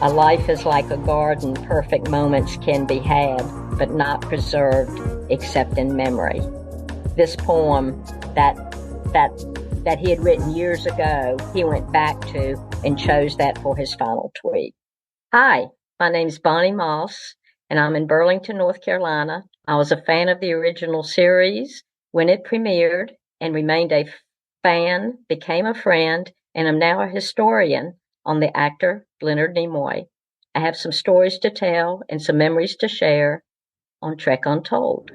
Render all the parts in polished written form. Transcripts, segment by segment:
A life is like a garden. Perfect moments can be had, but not preserved except in memory. This poem that he had written years ago, he went back to and chose that for his final tweet. Hi, my name's Bonnie Moss, and I'm in Burlington, North Carolina. I was a fan of the original series when it premiered and remained a fan, became a friend, and am now a historian on the actor Leonard Nimoy. I have some stories to tell and some memories to share on Trek Untold.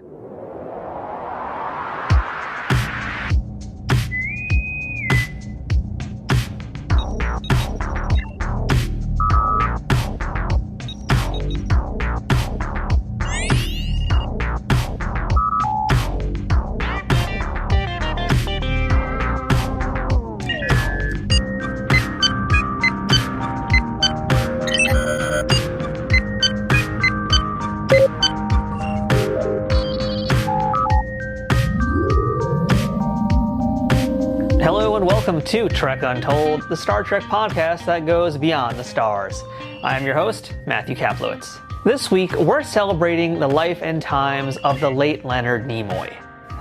Welcome to Trek Untold, the Star Trek podcast that goes beyond the stars. I am your host, Matthew Kaplowitz. This week, we're celebrating the life and times of the late Leonard Nimoy.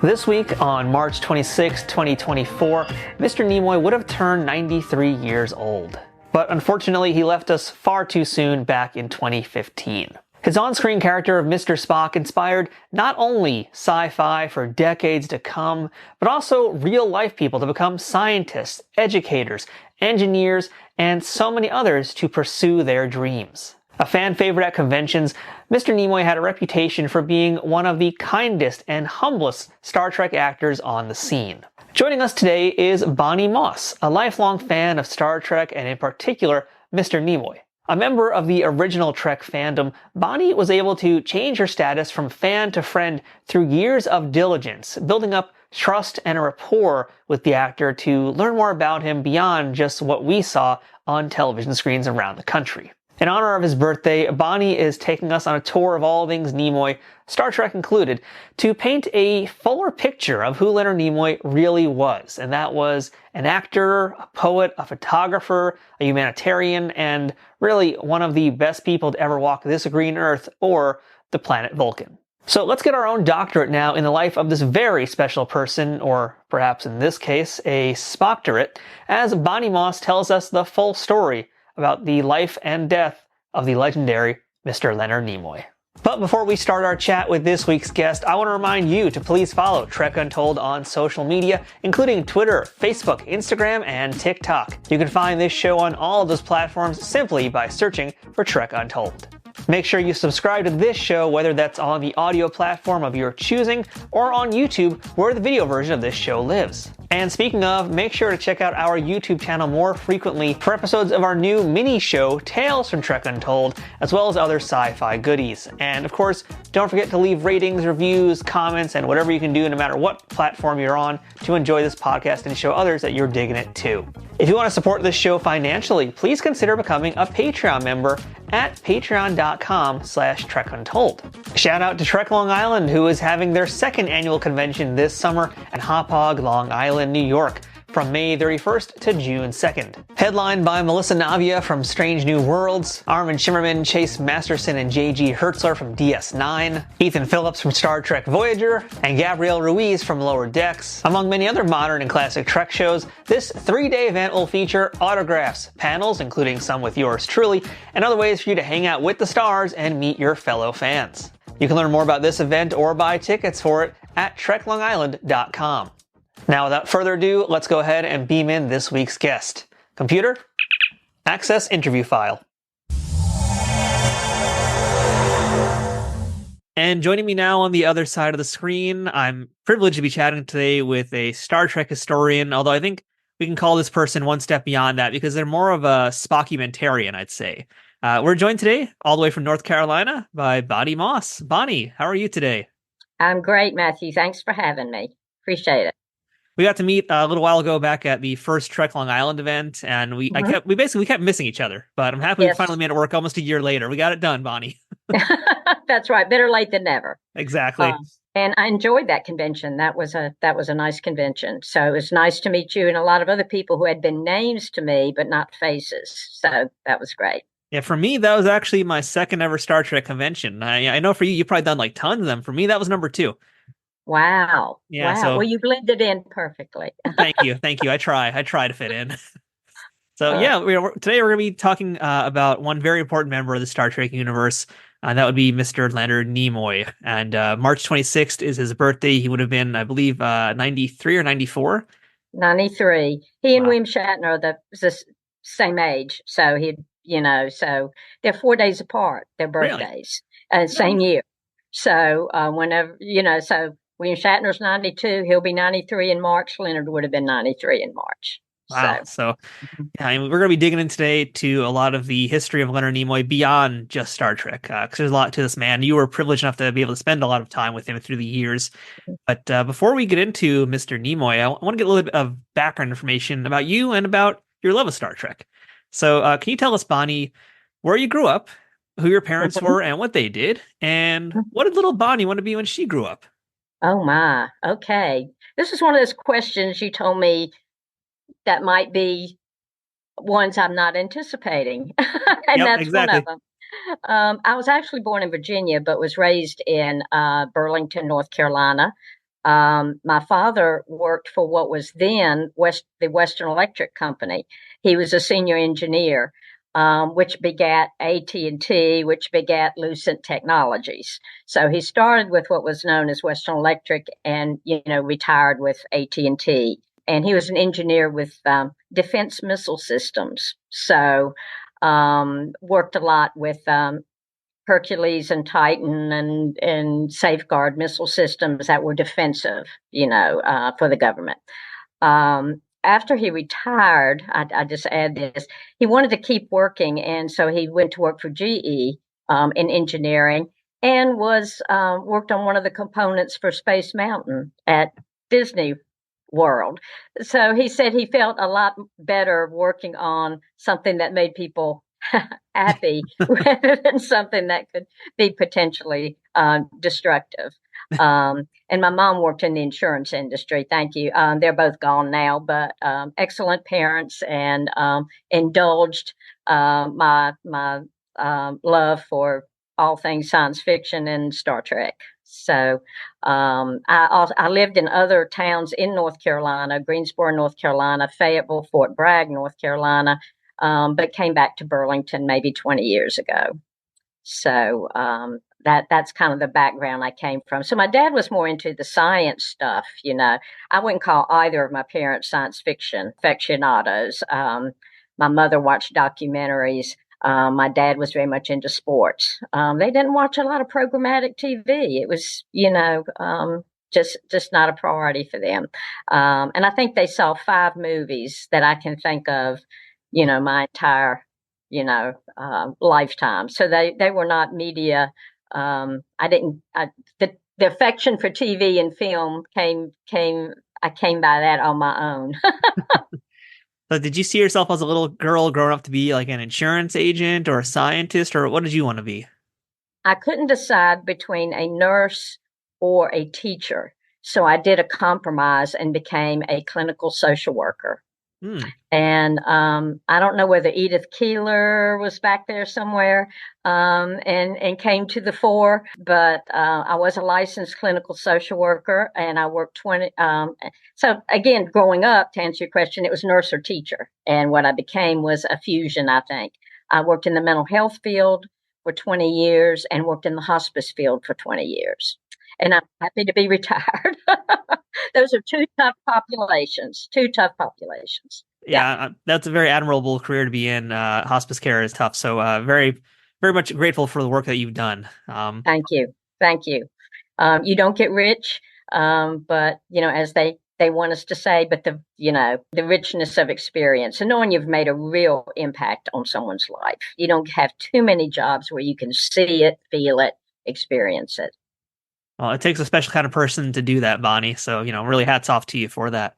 This week, on March 26, 2024, Mr. Nimoy would have turned 93 years old. But unfortunately, he left us far too soon back in 2015. His on-screen character of Mr. Spock inspired not only sci-fi for decades to come, but also real-life people to become scientists, educators, engineers, and so many others to pursue their dreams. A fan favorite at conventions, Mr. Nimoy had a reputation for being one of the kindest and humblest Star Trek actors on the scene. Joining us today is Bonnie Moss, a lifelong fan of Star Trek and in particular, Mr. Nimoy. A member of the original Trek fandom, Bonnie was able to change her status from fan to friend through years of diligence, building up trust and a rapport with the actor to learn more about him beyond just what we saw on television screens around the country. In honor of his birthday, Bonnie is taking us on a tour of all things Nimoy, Star Trek included, to paint a fuller picture of who Leonard Nimoy really was. And that was an actor, a poet, a photographer, a humanitarian, and really one of the best people to ever walk this green earth or the planet Vulcan. So let's get our own doctorate now in the life of this very special person, or perhaps in this case, a Spocktorate, as Bonnie Moss tells us the full story about the life and death of the legendary Mr. Leonard Nimoy. But before we start our chat with this week's guest, I want to remind you to please follow Trek Untold on social media, including Twitter, Facebook, Instagram, and TikTok. You can find this show on all of those platforms simply by searching for Trek Untold. Make sure you subscribe to this show, whether that's on the audio platform of your choosing or on YouTube, where the video version of this show lives. And speaking of, make sure to check out our YouTube channel more frequently for episodes of our new mini show, Tales from Trek Untold, as well as other sci-fi goodies. And of course, don't forget to leave ratings, reviews, comments, and whatever you can do no matter what platform you're on to enjoy this podcast and show others that you're digging it too. If you want to support this show financially, please consider becoming a Patreon member at patreon.com/TrekUntold. Shout out to Trek Long Island, who is having their second annual convention this summer at Hop Hog, Long Island, New York, from May 31st to June 2nd. Headlined by Melissa Navia from Strange New Worlds, Armin Shimmerman, Chase Masterson, and J.G. Hertzler from DS9, Ethan Phillips from Star Trek Voyager, and Gabrielle Ruiz from Lower Decks. Among many other modern and classic Trek shows, this 3-day event will feature autographs, panels, including some with yours truly, and other ways for you to hang out with the stars and meet your fellow fans. You can learn more about this event or buy tickets for it at treklongisland.com. Now, without further ado, let's go ahead and beam in this week's guest. Computer, access interview file. And joining me now on the other side of the screen, I'm privileged to be chatting today with a Star Trek historian, although I think we can call this person one step beyond that because they're more of a Spockumentarian, I'd say. We're joined today, all the way from North Carolina, by Bonnie Moss. Bonnie, how are you today? I'm great, Matthew. Thanks for having me. Appreciate it. We got to meet a little while ago back at the first Trek Long Island event, and we kept missing each other. But I'm happy we finally made it work almost a year later. We got it done, Bonnie. That's right. Better late than never. Exactly. And I enjoyed that convention. That was a nice convention. So it was nice to meet you and a lot of other people who had been names to me, but not faces. So that was great. Yeah, for me, that was actually my second ever Star Trek convention. I know for you, you've probably done like tons of them. For me, that was number two. Wow. Yeah, Wow. so Well, you blended in perfectly. thank you, thank you. I try to fit in. So Uh, yeah, today we're going to be talking about one very important member of the Star Trek universe, and that would be Mr. Leonard Nimoy. And March 26th is his birthday. He would have been, I believe, 93 or 94. 93. He and Wow, William Shatner are the same age. So so they're 4 days apart, their really? birthdays, No. same year. So whenever, so William Shatner's 92, he'll be 93 in March. Leonard would have been 93 in March. So, Wow. So yeah, I mean, we're going to be digging in today to a lot of the history of Leonard Nimoy beyond just Star Trek, because there's a lot to this man. You were privileged enough to be able to spend a lot of time with him through the years. But before we get into Mr. Nimoy, I want to get a little bit of background information about you and about your love of Star Trek. So, can you tell us, Bonnie, where you grew up, who your parents mhm. were, and what they did, and what did little Bonnie want to be when she grew up? Oh my. Okay. This is one of those questions you told me that might be ones I'm not anticipating. And Yep, that's one of exactly. them. I was actually born in Virginia, but was raised in Burlington, North Carolina. My father worked for what was then the Western Electric Company. He was a senior engineer, which begat AT&T, which begat Lucent Technologies. So he started with what was known as Western Electric, and retired with AT&T. And he was an engineer with defense missile systems. So worked a lot with Hercules and Titan and Safeguard missile systems that were defensive, for the government. After he retired, I just add this, he wanted to keep working, and so he went to work for GE in engineering, and was worked on one of the components for Space Mountain at Disney World. So he said he felt a lot better working on something that made people happy rather than something that could be potentially destructive. And my mom worked in the insurance industry. Thank you. They're both gone now, but excellent parents, and indulged my love for all things science fiction and Star Trek. So I lived in other towns in North Carolina: Greensboro, North Carolina; Fayetteville, Fort Bragg, North Carolina, but came back to Burlington maybe 20 years ago. So that's kind of the background I came from. So my dad was more into the science stuff. I wouldn't call either of my parents science fiction aficionados. My mother watched documentaries. My dad was very much into sports. They didn't watch a lot of programmatic TV. It was, just not a priority for them. And I think they saw 5 movies that I can think of, my entire, lifetime. So they were not media. I didn't. The affection for TV and film came. I came by that on my own. So, did you see yourself as a little girl growing up to be like an insurance agent or a scientist, or what did you want to be? I couldn't decide between a nurse or a teacher, so I did a compromise and became a clinical social worker. Hmm. And I don't know whether Edith Keeler was back there somewhere, and came to the fore, but I was a licensed clinical social worker, and I worked 20. So again, growing up, to answer your question, it was nurse or teacher, and what I became was a fusion. I think I worked in the mental health field for 20 years and worked in the hospice field for 20 years, and I'm happy to be retired. Those are two tough populations. Two tough populations. Yeah. Yeah, that's a very admirable career to be in. Hospice care is tough, so very, very much grateful for the work that you've done. Thank you. Thank you. You don't get rich, but as they want us to say, but the richness of experience and knowing you've made a real impact on someone's life. You don't have too many jobs where you can see it, feel it, experience it. Well, it takes a special kind of person to do that, Bonnie. So, really hats off to you for that.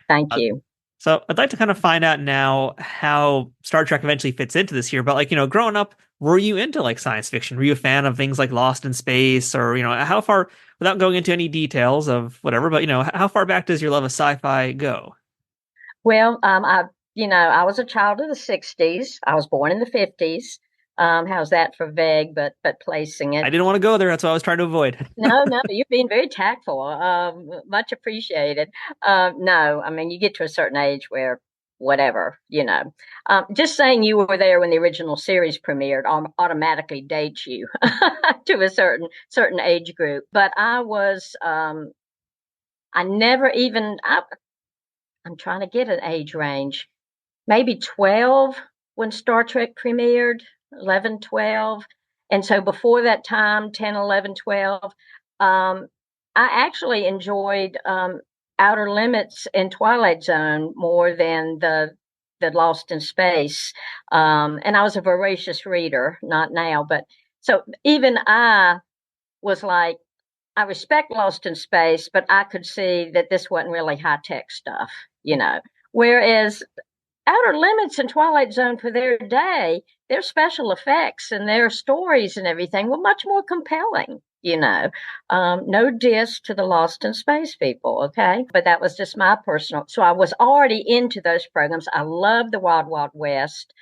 Thank Uh, you. So I'd like to kind of find out now how Star Trek eventually fits into this here. But like, growing up, were you into like science fiction? Were you a fan of things like Lost in Space, or, how far, without going into any details of whatever, but how far back does your love of sci-fi go? Well, I was a child of the '60s. I was born in the '50s. How's that for vague, but placing it? I didn't want to go there. That's what I was trying to avoid. No, you're being very tactful. Much appreciated. No, I mean, you get to a certain age where whatever, just saying you were there when the original series premiered automatically dates you to a certain age group. But I was, I never even, I'm trying to get an age range, maybe 12 when Star Trek premiered, 11, 12. And so before that time, 10, 11, 12, I actually enjoyed Outer Limits and Twilight Zone more than the Lost in Space. And I was a voracious reader, not now, but so even I was like, I respect Lost in Space, but I could see that this wasn't really high tech stuff, Whereas Outer Limits and Twilight Zone for their day, their special effects and their stories and everything were much more compelling. No diss to the Lost in Space people, okay? But that was just my personal. So I was already into those programs. I love the Wild Wild West.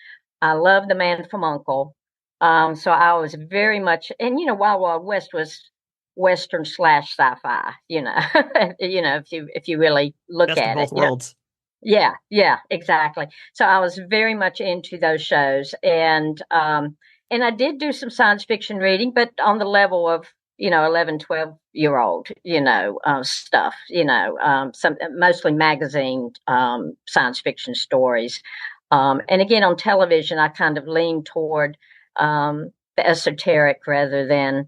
I love the Man from U.N.C.L.E. So I was very much, and Wild Wild West was Western / sci-fi. If you really look Best of at both it, worlds. Yeah, exactly. So I was very much into those shows, and I did do some science fiction reading, but on the level of 11, 12-year-old stuff, some mostly magazine science fiction stories, and again on television I kind of leaned toward the esoteric rather than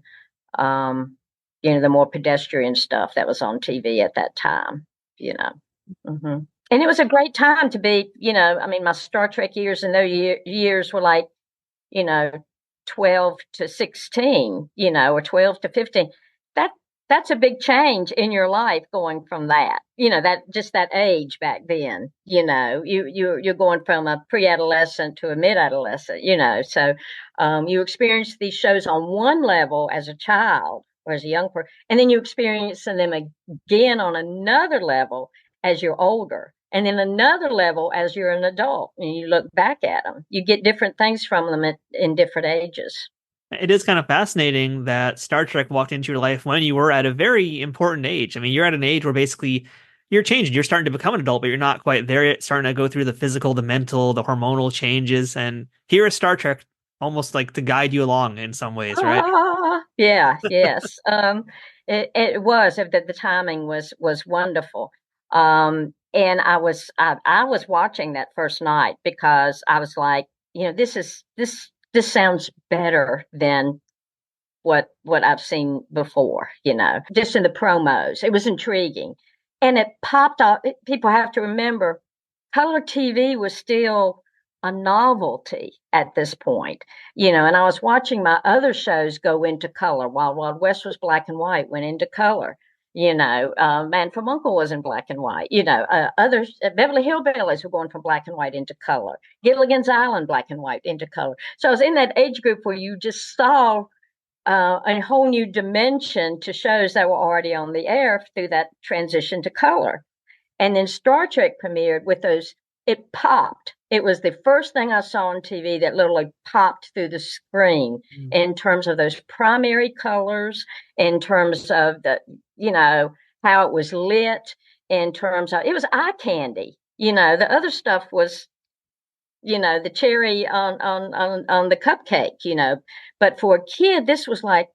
the more pedestrian stuff that was on TV at that time. Mm-hmm. And it was a great time to be, I mean, my Star Trek years in those years were like, you know, 12 to 16, or 12 to 15. That's a big change in your life going from that, that just that age back then, you're going from a pre-adolescent to a mid-adolescent, so you experience these shows on one level as a child or as a young person, and then you experience them again on another level as you're older, and then another level as you're an adult, and you look back at them. You get different things from them in different ages. It is kind of fascinating that Star Trek walked into your life when you were at a very important age. I mean, you're at an age where basically you're changing. You're starting to become an adult, but you're not quite there yet. Starting to go through the physical, the mental, the hormonal changes. And here is Star Trek almost like to guide you along in some ways, right? Yeah, yes. It was the timing was wonderful. And I was watching that first night because I was like, this sounds better than what I've seen before, just in the promos. It was intriguing. And it popped off. People have to remember color TV was still a novelty at this point, and I was watching my other shows go into color. Wild Wild West was black and white, went into color. Man from U.N.C.L.E. was in black and white. Others, Beverly Hillbillies were going from black and white into color. Gilligan's Island, black and white into color. So I was in that age group where you just saw a whole new dimension to shows that were already on the air through that transition to color. And then Star Trek premiered with those, it popped. It was the first thing I saw on TV that literally popped through the screen in terms of those primary colors, in terms of how it was lit, in terms of, it was eye candy. The other stuff was, the cherry on the cupcake, but for a kid, this was like,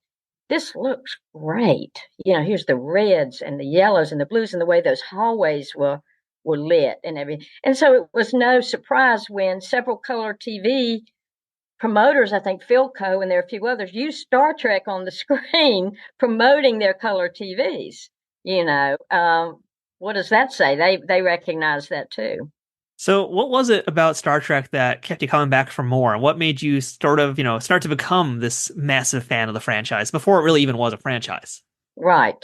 this looks great. Here's the reds and the yellows and the blues and the way those hallways were lit and everything. And so it was no surprise when several color TV promoters, I think Philco and there are a few others, used Star Trek on the screen promoting their color TVs. What does that say? They recognize that too. So what was it about Star Trek that kept you coming back for more? And what made you sort of, start to become this massive fan of the franchise before it really even was a franchise? Right.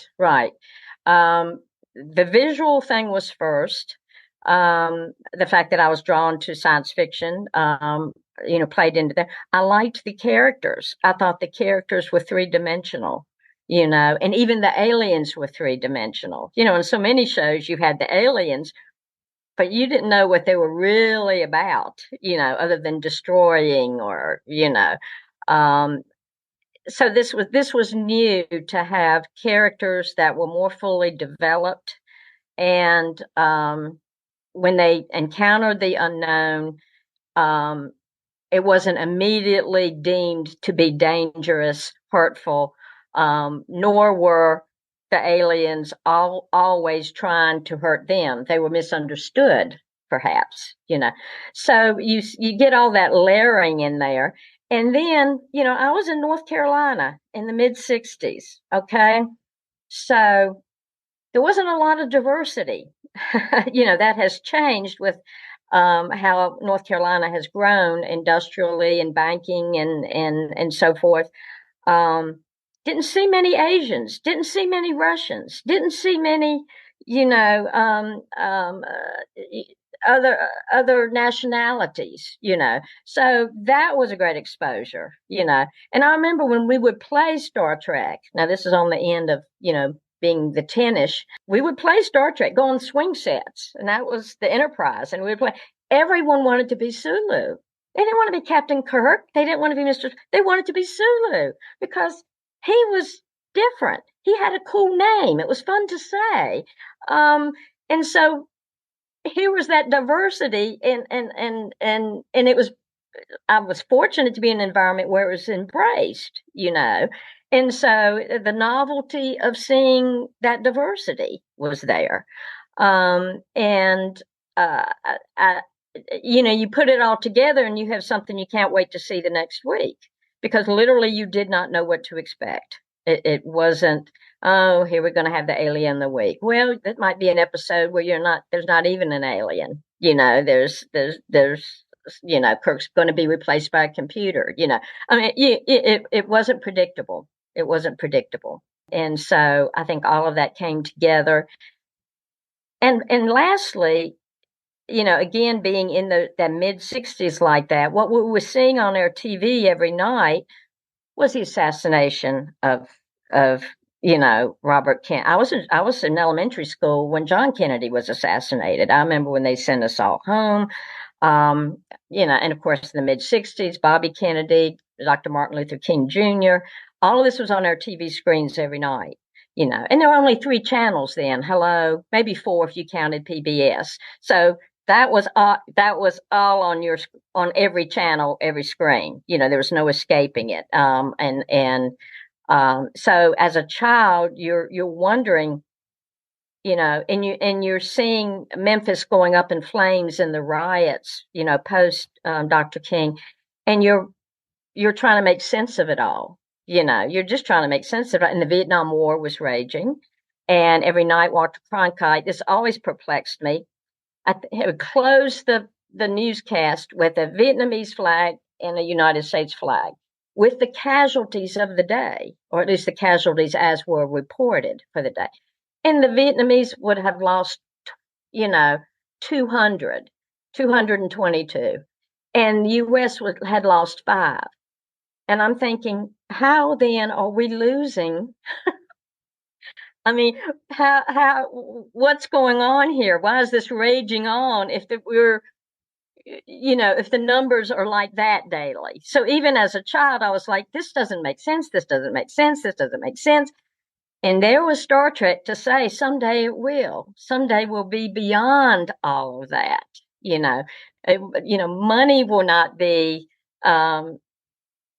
The visual thing was first. The fact that I was drawn to science fiction, played into that. I liked the characters. I thought the characters were three-dimensional, and even the aliens were three-dimensional. In so many shows you had the aliens, but you didn't know what they were really about, other than destroying or, So this was new, to have characters that were more fully developed, and when they encountered the unknown, um, it wasn't immediately deemed to be dangerous, hurtful, nor were the aliens always trying to hurt them. They were misunderstood, perhaps, So you get all that layering in there. And then, I was in North Carolina in the mid 60s. Okay. So there wasn't a lot of diversity. That has changed with how North Carolina has grown industrially and banking and so forth. Um, didn't see many Asians, didn't see many Russians, didn't see many, you know, other nationalities, So that was a great exposure, And I remember when we would play Star Trek. Now this is on the end of, being the 10-ish, we would play Star Trek, go on swing sets, and that was the Enterprise, and we would play. Everyone wanted to be Sulu. They didn't want to be Captain Kirk. They didn't want to be Mr. They wanted to be Sulu because he was different. He had a cool name. It was fun to say. And so here was that diversity, and it was, I was fortunate to be in an environment where it was embraced, And so the novelty of seeing that diversity was there. And you put it all together and you have something you can't wait to see the next week, because literally you did not know what to expect. It wasn't, oh, here we're going to have the alien of the week. Well, that might be an episode where there's not even an alien. There's Kirk's going to be replaced by a computer. I mean, it wasn't predictable. It wasn't predictable. And so I think all of that came together. And lastly, again, being in the mid 60s like that, what we were seeing on our TV every night was the assassination of Robert Kennedy. I was in elementary school when John Kennedy was assassinated. I remember when they sent us all home. And of course, in the mid 60s, Bobby Kennedy, Dr. Martin Luther King Jr., all of this was on our TV screens every night. And there were only 3 channels then. Hello, maybe 4 if you counted PBS. So that was all on every channel, every screen. There was no escaping it. So as a child, you're wondering, and you're seeing Memphis going up in flames in the riots, post Dr. King, and you're trying to make sense of it all. You're just trying to make sense of it. And the Vietnam War was raging, and every night Walter Cronkite. This always perplexed me. I would close the newscast with a Vietnamese flag and a United States flag, with the casualties of the day, or at least the casualties as were reported for the day. And the Vietnamese would have lost, 200, 222. And the U.S. had lost 5. And I'm thinking, how then are we losing? I mean, what's going on here? Why is this raging on if if the numbers are like that daily? So even as a child, I was like, this doesn't make sense. This doesn't make sense. This doesn't make sense. And there was Star Trek to say, someday it will. Someday we'll be beyond all of that. Money will not be,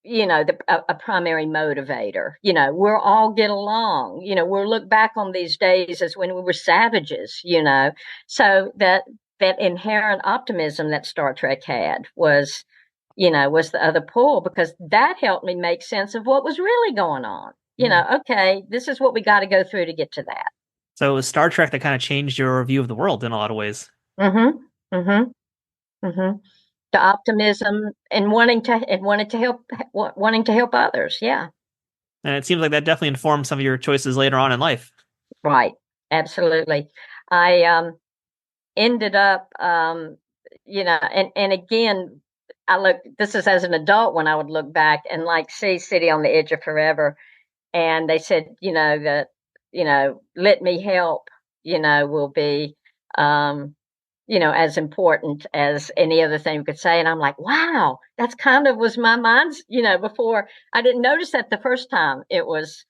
a primary motivator. We'll all get along. We'll look back on these days as when we were savages. So that inherent optimism that Star Trek had was the other pull, because that helped me make sense of what was really going on. Okay, this is what we got to go through to get to that. So it was Star Trek that kind of changed your view of the world in a lot of ways. Mm-hmm. Mm-hmm. Mm-hmm. The optimism and wanting to help others. Yeah. And it seems like that definitely informed some of your choices later on in life. Right. Absolutely. I ended up, and again, this is as an adult when I would look back and see City on the Edge of Forever. And they said, that, let me help, will be, as important as any other thing we could say. And I'm like, wow, that's kind of was my mind's, before. I didn't notice that the first time it was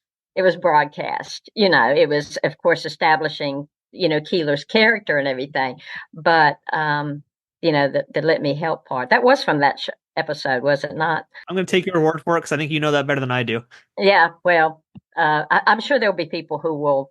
broadcast. It was, of course, establishing, Keeler's character and everything. But, the let me help part, that was from that episode, was it not? I'm going to take your word for it because I think you know that better than I do. Yeah, well, I'm sure there'll be people who will,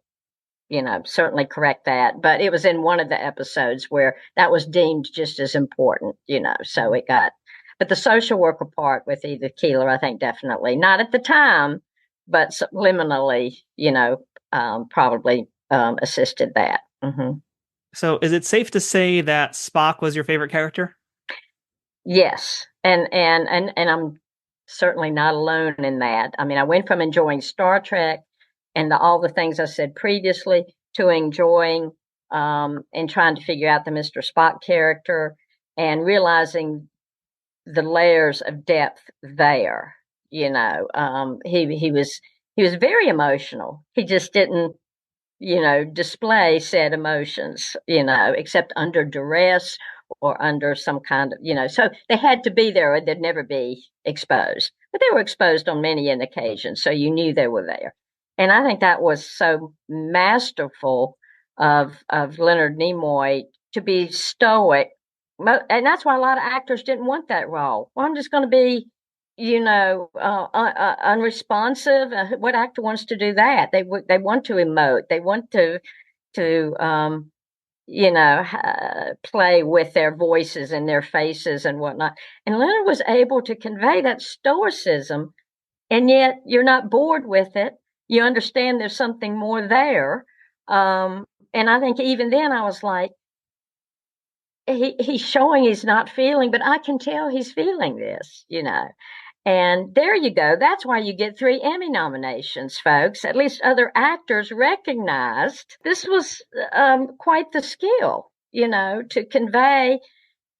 certainly correct that. But it was in one of the episodes where that was deemed just as important, so it got. But the social worker part with Edith Keeler, I think definitely, not at the time, but subliminally, probably assisted that. Mm-hmm. So is it safe to say that Spock was your favorite character? Yes, and I'm certainly not alone in that. I mean, I went from enjoying Star Trek and all the things I said previously to enjoying and trying to figure out the Mr. Spock character and realizing the layers of depth there. He was very emotional. He just didn't, display said emotions, except under duress or under some kind of, so they had to be there or they'd never be exposed. But they were exposed on many an occasion, so you knew they were there. And I think that was so masterful of Leonard Nimoy to be stoic. And that's why a lot of actors didn't want that role. Well, I'm just going to be, unresponsive. What actor wants to do that? They want to emote. They want to play with their voices and their faces and whatnot. And Leonard was able to convey that stoicism, and yet you're not bored with it. You understand there's something more there. And I think even then I was like, he's showing he's not feeling, but I can tell he's feeling this, And there you go. That's why you get 3 Emmy nominations, folks. At least other actors recognized this was quite the skill, to convey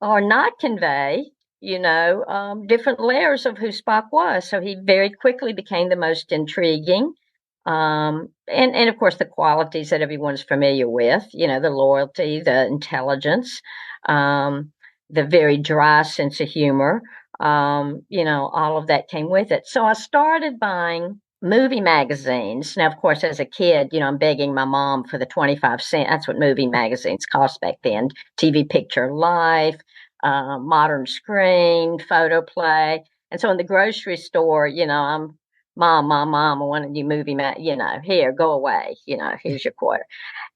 or not convey, different layers of who Spock was. So he very quickly became the most intriguing. And of course, the qualities that everyone's familiar with, the loyalty, the intelligence, the very dry sense of humor. All of that came with it. So I started buying movie magazines. Now, of course, as a kid, I'm begging my mom for the 25 cent. That's what movie magazines cost back then. TV Picture Life, Modern Screen, Photo Play. And so in the grocery store, I'm, Mom, I want a new movie, here, go away, here's your quarter.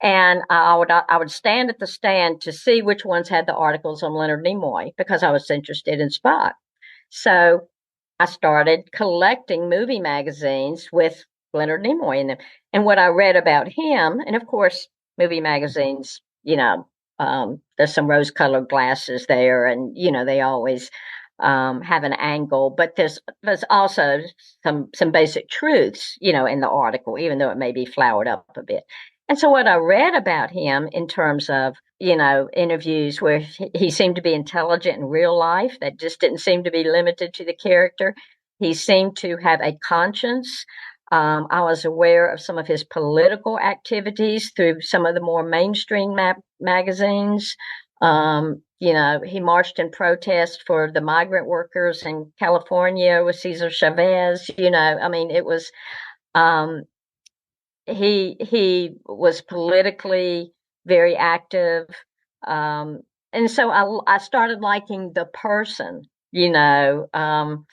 And I would stand at the stand to see which ones had the articles on Leonard Nimoy because I was interested in Spock. So I started collecting movie magazines with Leonard Nimoy in them. And what I read about him, and of course, movie magazines, there's some rose-colored glasses there, and they always have an angle, but there's also some basic truths, in the article, even though it may be flowered up a bit. And so what I read about him in terms of, interviews where he seemed to be intelligent in real life, that just didn't seem to be limited to the character. He seemed to have a conscience. I was aware of some of his political activities through some of the more mainstream magazines. He marched in protest for the migrant workers in California with Cesar Chavez. It was he was politically very active, and so I started liking the person, and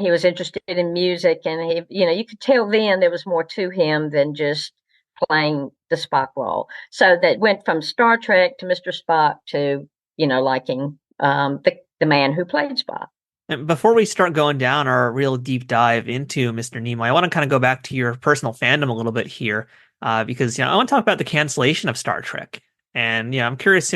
he was interested in music, and he, you could tell then there was more to him than just playing the Spock role. So that went from Star Trek to Mr. Spock to, liking the man who played Spock. And before we start going down our real deep dive into Mr. Nimoy, I want to kind of go back to your personal fandom a little bit here, because I want to talk about the cancellation of Star Trek. And I'm curious,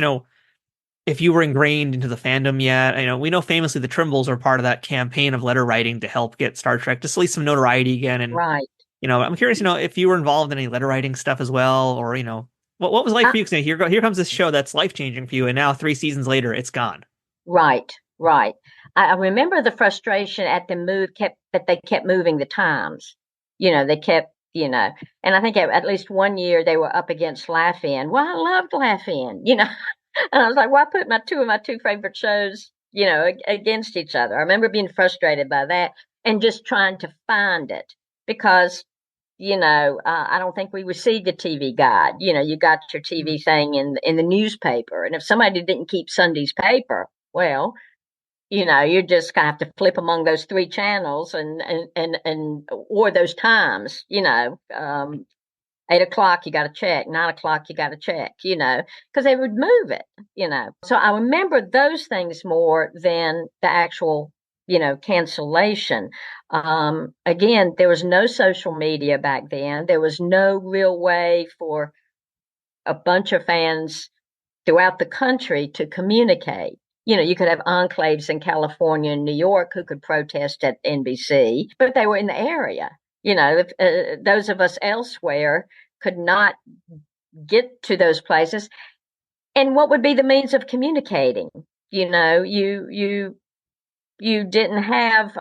if you were ingrained into the fandom yet. We know famously the Trimbles are part of that campaign of letter writing to help get Star Trek just at least some notoriety again. And right. I'm curious, if you were involved in any letter writing stuff as well, or what was it like for you? Because here comes this show that's life changing for you, and now 3 seasons later, it's gone. Right. I remember the frustration at the move that they kept moving the times. They kept, and I think at least one year they were up against Laugh-In. Well, I loved Laugh-In, And I was like, well, I put my two favorite shows, against each other. I remember being frustrated by that and just trying to find it because, I don't think we received a TV guide. You got your TV thing in the newspaper. And if somebody didn't keep Sunday's paper, well, you're just gonna have to flip among those three channels and or those times, 8 o'clock, you got to check. 9 o'clock, you got to check, because they would move it, So I remember those things more than the actual, cancellation. Again, there was no social media back then. There was no real way for a bunch of fans throughout the country to communicate. You could have enclaves in California and New York who could protest at NBC, but they were in the area. Those of us elsewhere could not get to those places. And what would be the means of communicating? You didn't have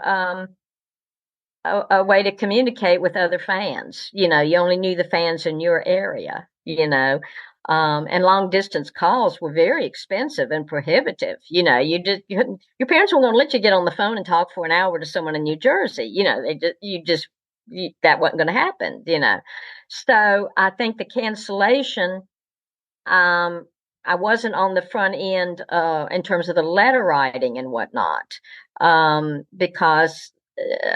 a way to communicate with other fans. You only knew the fans in your area. And long distance calls were very expensive and prohibitive. Your parents weren't going to let you get on the phone and talk for an hour to someone in New Jersey. That wasn't going to happen. So I think the cancellation, I wasn't on the front end in terms of the letter writing and whatnot, because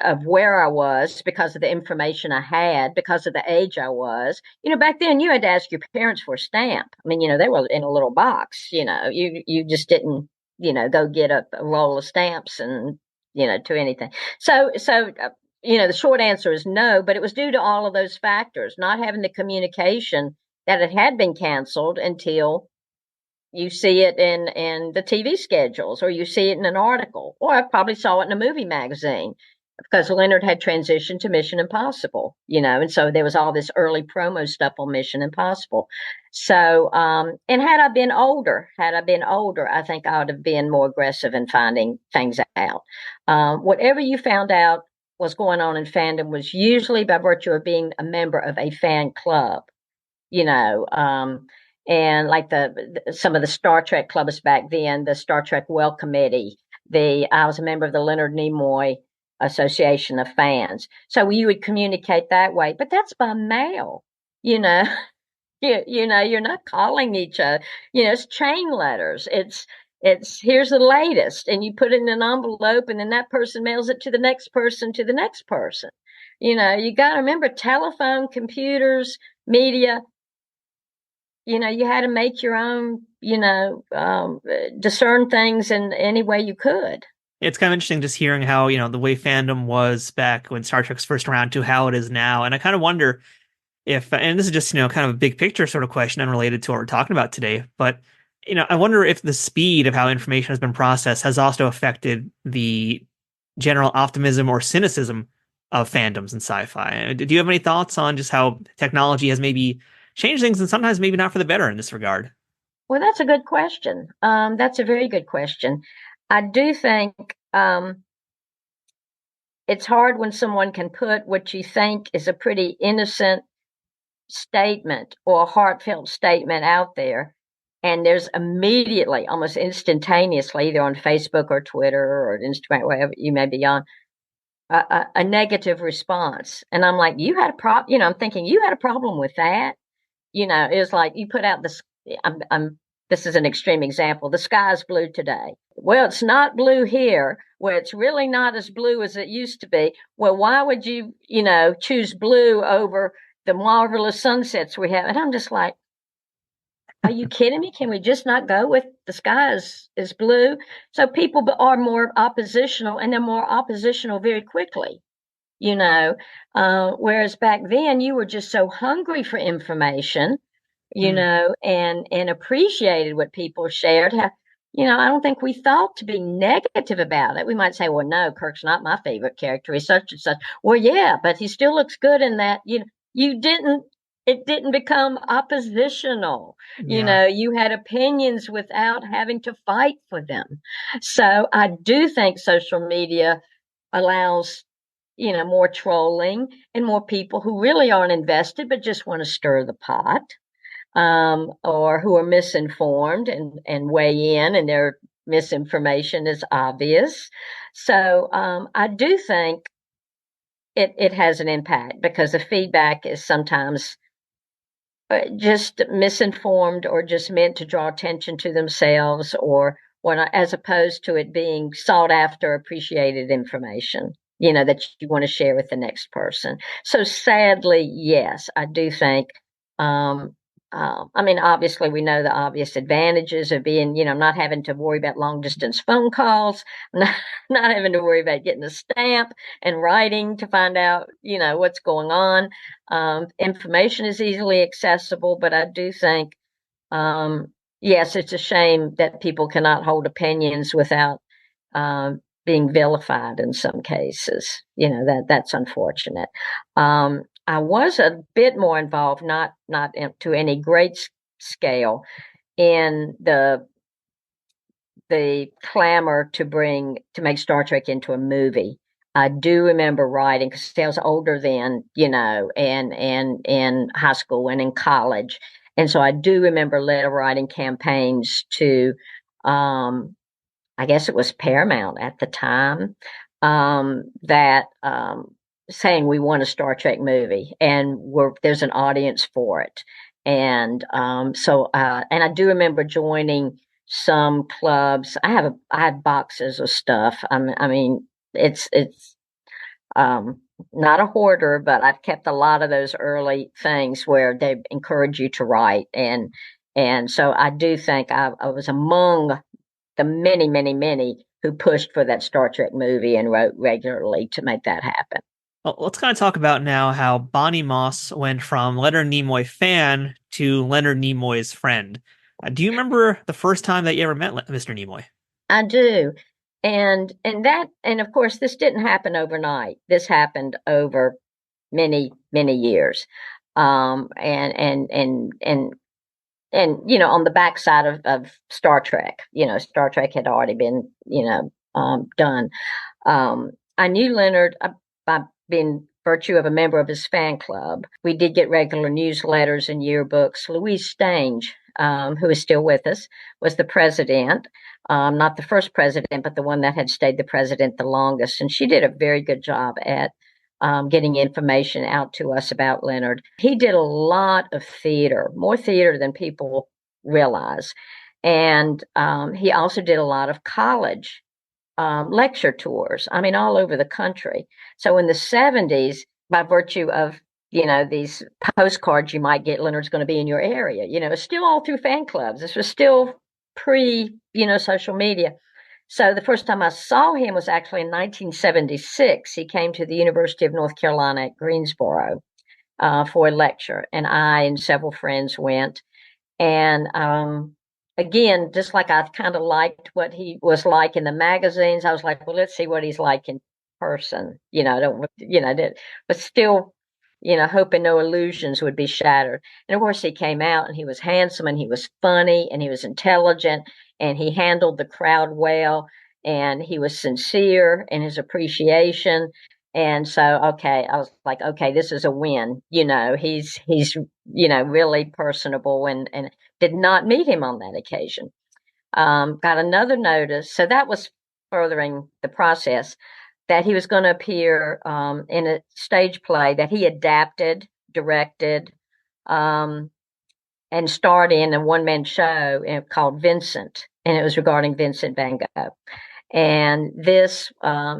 of where I was, because of the information I had, because of the age I was. Back then you had to ask your parents for a stamp. I mean, they were in a little box. You just didn't, go get a roll of stamps and to anything. So the short answer is no, but it was due to all of those factors, not having the communication that it had been canceled until you see it in the TV schedules, or you see it in an article, or I probably saw it in a movie magazine because Leonard had transitioned to Mission Impossible, and so there was all this early promo stuff on Mission Impossible. So, and had I been older, I think I would have been more aggressive in finding things out. Whatever you found out was going on in fandom was usually by virtue of being a member of a fan club, and like some of the Star Trek clubs back then, the Star Trek Well Committee, I was a member of the Leonard Nimoy Association of Fans. So you would communicate that way, but that's by mail, you know. You're not calling each other. It's chain letters. It's here's the latest, and you put it in an envelope, and then that person mails it to the next person to the next person. You got to remember telephone, computers, media. You had to make your own, discern things in any way you could. It's kind of interesting just hearing how, the way fandom was back when Star Trek's first around to how it is now. And I kind of wonder if, and this is just, kind of a big picture sort of question unrelated to what we're talking about today, but, I wonder if the speed of how information has been processed has also affected the general optimism or cynicism of fandoms in sci-fi. Do you have any thoughts on just how technology has maybe changed things and sometimes maybe not for the better in this regard? Well, that's a good question. That's a very good question. I do think it's hard when someone can put what you think is a pretty innocent statement or a heartfelt statement out there, and there's immediately, almost instantaneously, either on Facebook or Twitter or Instagram, whatever you may be on, a negative response. And I'm like, you had a problem. I'm thinking you had a problem with that. It was like you put out this. This is an extreme example. The sky's blue today. Well, it's not blue here. Well, it's really not as blue as it used to be. Well, why would you, choose blue over the marvelous sunsets we have? And I'm just like, are you kidding me? Can we just not go with the sky is blue? So people are more oppositional, and they're more oppositional very quickly. Whereas back then you were just so hungry for information, and appreciated what people shared. I don't think we thought to be negative about it. We might say, well, no, Kirk's not my favorite character. He's such and such. Well, yeah, but he still looks good in that. It didn't become oppositional. Yeah. You had opinions without having to fight for them. So I do think social media allows more trolling and more people who really aren't invested but just want to stir the pot. or who are misinformed and weigh in, and their misinformation is obvious. So I do think it has an impact because the feedback is sometimes just misinformed or just meant to draw attention to themselves or what, as opposed to it being sought after, appreciated information, that you want to share with the next person. So sadly, yes, I do think, I mean, obviously we know the obvious advantages of being, not having to worry about long distance phone calls, not, not having to worry about getting a stamp and writing to find out, what's going on. Information is easily accessible, but I do think, yes, it's a shame that people cannot hold opinions without being vilified in some cases. That's unfortunate. I was a bit more involved, not to any great scale, in the clamor to make Star Trek into a movie. I do remember writing because I was older then, and in high school and in college, and so I do remember letter writing campaigns to, I guess it was Paramount at the time, that saying we want a Star Trek movie and there's an audience for it, and and I do remember joining some clubs. I have boxes of stuff. I mean, it's not a hoarder, but I've kept a lot of those early things where they encourage you to write, and so I do think I was among the many, many, many who pushed for that Star Trek movie and wrote regularly to make that happen. Well, let's kind of talk about now how Bonnie Moss went from Leonard Nimoy fan to Leonard Nimoy's friend. Do you remember the first time that you ever met Mr. Nimoy? I do. And of course this didn't happen overnight. This happened over many, many years. And on the backside of Star Trek, Star Trek had already been, done. I knew Leonard by being virtue of a member of his fan club. We did get regular newsletters and yearbooks. Louise Stange, who is still with us, was the president. Not the first president, but the one that had stayed the president the longest. And she did a very good job at getting information out to us about Leonard. He did a lot of theater, more theater than people realize. And he also did a lot of college lecture tours, I mean, all over the country. So in the 70s, by virtue of, these postcards you might get, Leonard's going to be in your area, it's still all through fan clubs. This was still pre, social media. So the first time I saw him was actually in 1976. He came to the University of North Carolina at Greensboro for a lecture, and I and several friends went. And again, just like I kind of liked what he was like in the magazines, I was like, well, let's see what he's like in person. But still, hoping no illusions would be shattered. And of course, he came out and he was handsome and he was funny and he was intelligent and he handled the crowd well and he was sincere in his appreciation. And so, okay, I was like, okay, this is a win. He's really personable and did not meet him on that occasion. Got another notice. So that was furthering the process that he was going to appear in a stage play that he adapted, directed, and starred in a one-man show called Vincent, and it was regarding Vincent van Gogh. And this,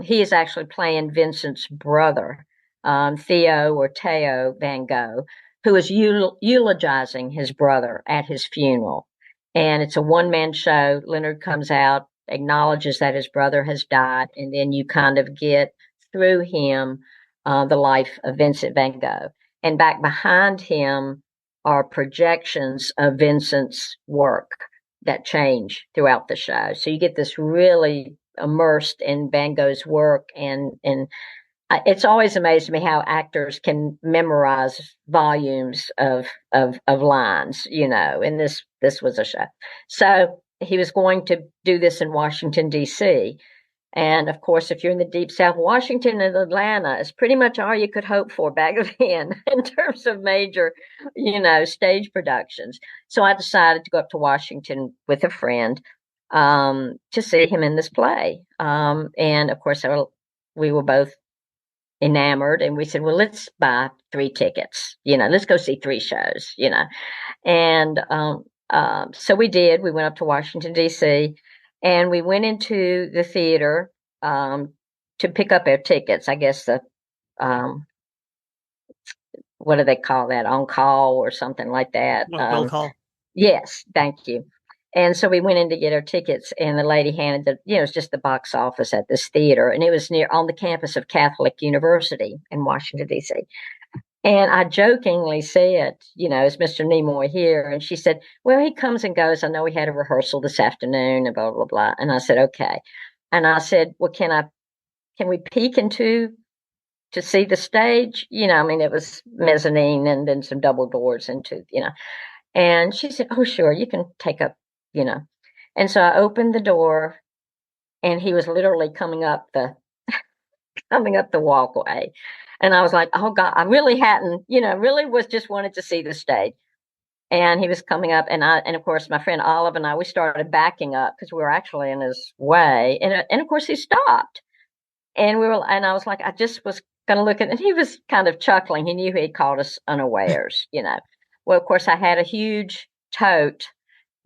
he is actually playing Vincent's brother, Theo or Theo van Gogh, who is eulogizing his brother at his funeral. And it's a one-man show. Leonard comes out, acknowledges that his brother has died, and then you kind of get through him the life of Vincent van Gogh. And back behind him are projections of Vincent's work that change throughout the show. So you get this really immersed in Van Gogh's work, and it's always amazed me how actors can memorize volumes of lines, and this was a show. So he was going to do this in Washington, D.C., And of course, if you're in the deep South, Washington and Atlanta is pretty much all you could hope for back then in terms of major, stage productions. So I decided to go up to Washington with a friend to see him in this play. And of course, we were both enamored, and we said, well, let's buy 3 tickets. Let's go see 3 shows. And so we did. We went up to Washington, D.C., and we went into the theater to pick up our tickets. I guess um, what do they call that? On call or something like that. Will call. Yes, thank you. And so we went in to get our tickets, and the lady handed it's just the box office at this theater, and it was on the campus of Catholic University in Washington, D.C. And I jokingly said, is Mr. Nimoy here? And she said, well, he comes and goes. I know we had a rehearsal this afternoon and blah, blah, blah. And I said, okay. And I said, well, can we peek into to see the stage? It was mezzanine and then some double doors into. And she said, oh, sure, you can take up, And so I opened the door, and he was literally coming up the walkway. And I was like, oh God, I really hadn't, really was just wanted to see the stage. And he was coming up, and of course my friend Olive and I, we started backing up because we were actually in his way. And of course he stopped, and and I was like, I just was going to look at, and he was kind of chuckling. He knew he had caught us unawares, Well, of course I had a huge tote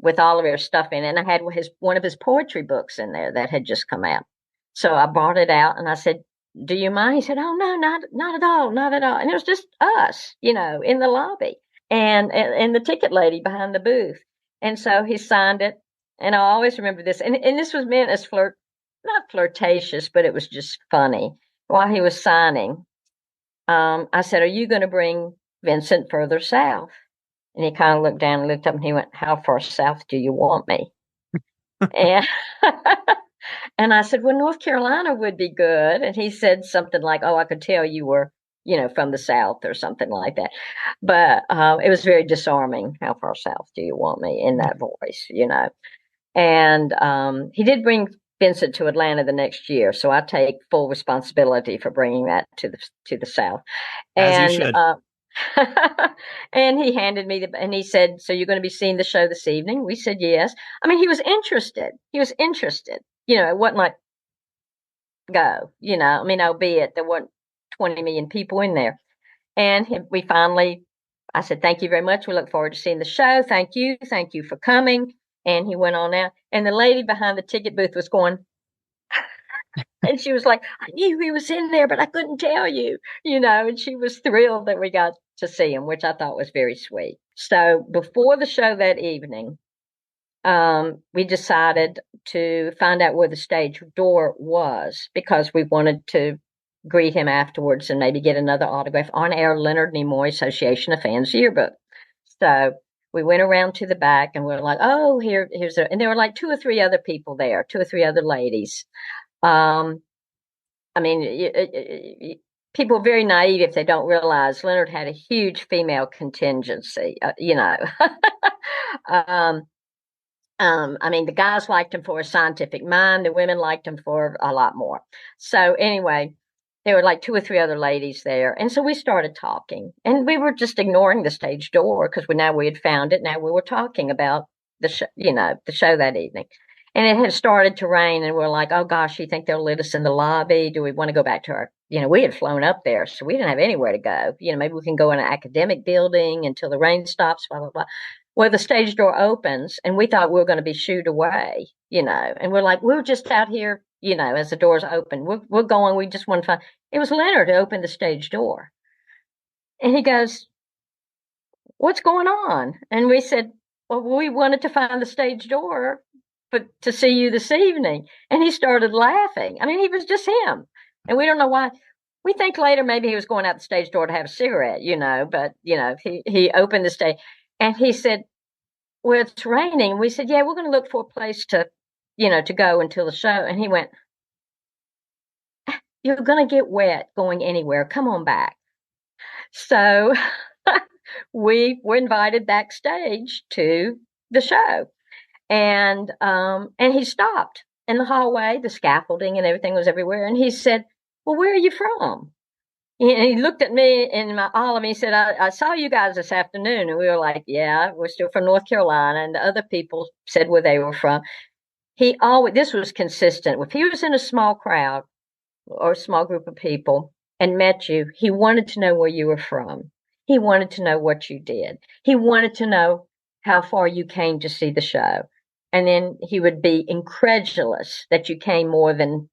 with all of our stuff in it, and I had one of his poetry books in there that had just come out. So I brought it out, and I said, do you mind? He said, oh, no, not at all, not at all. And it was just us, in the lobby, and the ticket lady behind the booth. And so he signed it, and I always remember this. And this was meant as not flirtatious, but it was just funny. While he was signing, I said, are you going to bring Vincent further south? And he kind of looked down and looked up, and he went, how far south do you want me? and And I said, well, North Carolina would be good. And he said something like, oh, I could tell you were, from the South or something like that. But it was very disarming. How far south do you want me in that voice, And he did bring Vincent to Atlanta the next year. So I take full responsibility for bringing that to the South. As you should. And he handed me and he said, so you're going to be seeing the show this evening? We said, yes. I mean, he was interested. It wasn't like go, albeit there weren't 20 million people in there. And I said, thank you very much. We look forward to seeing the show. Thank you for coming. And he went on out. And the lady behind the ticket booth was going, and she was like, I knew he was in there, but I couldn't tell you, and she was thrilled that we got to see him, which I thought was very sweet. So before the show that evening, we decided to find out where the stage door was because we wanted to greet him afterwards and maybe get another autograph on our Leonard Nimoy Association of Fans yearbook. So we went around to the back, and we were like, oh, and there were like 2 or 3 other people there, 2 or 3 other ladies. People are very naive if they don't realize Leonard had a huge female contingency, the guys liked him for a scientific mind. The women liked him for a lot more. So anyway, there were like 2 or 3 other ladies there. And so we started talking, and we were just ignoring the stage door because we had found it. Now we were talking about the show that evening. And it had started to rain, and we're like, oh gosh, you think they'll let us in the lobby? Do we want to go back to our, we had flown up there, so we didn't have anywhere to go. Maybe we can go in an academic building until the rain stops, blah, blah, blah. Well, the stage door opens, and we thought we were going to be shooed away, and we're like, we're just out here, as the doors open. We're going, we just want to find. It was Leonard who opened the stage door. And he goes, what's going on? And we said, well, we wanted to find the stage door but to see you this evening. And he started laughing. I mean, he was just him. And we don't know why. We think later maybe he was going out the stage door to have a cigarette, but, he opened the stage. And he said, well, it's raining. We said, yeah, we're going to look for a place to go until the show. And he went, you're going to get wet going anywhere. Come on back. So we were invited backstage to the show. And he stopped. in the hallway. The scaffolding and everything was everywhere. And he said, well, where are you from? And he looked at me and all of me. He said, I saw you guys this afternoon. And we were like, yeah, we're still from North Carolina. And the other people said where they were from. This was consistent. If he was in a small crowd or a small group of people and met you, he wanted to know where you were from. He wanted to know what you did. He wanted to know how far you came to see the show. And then he would be incredulous that you came more than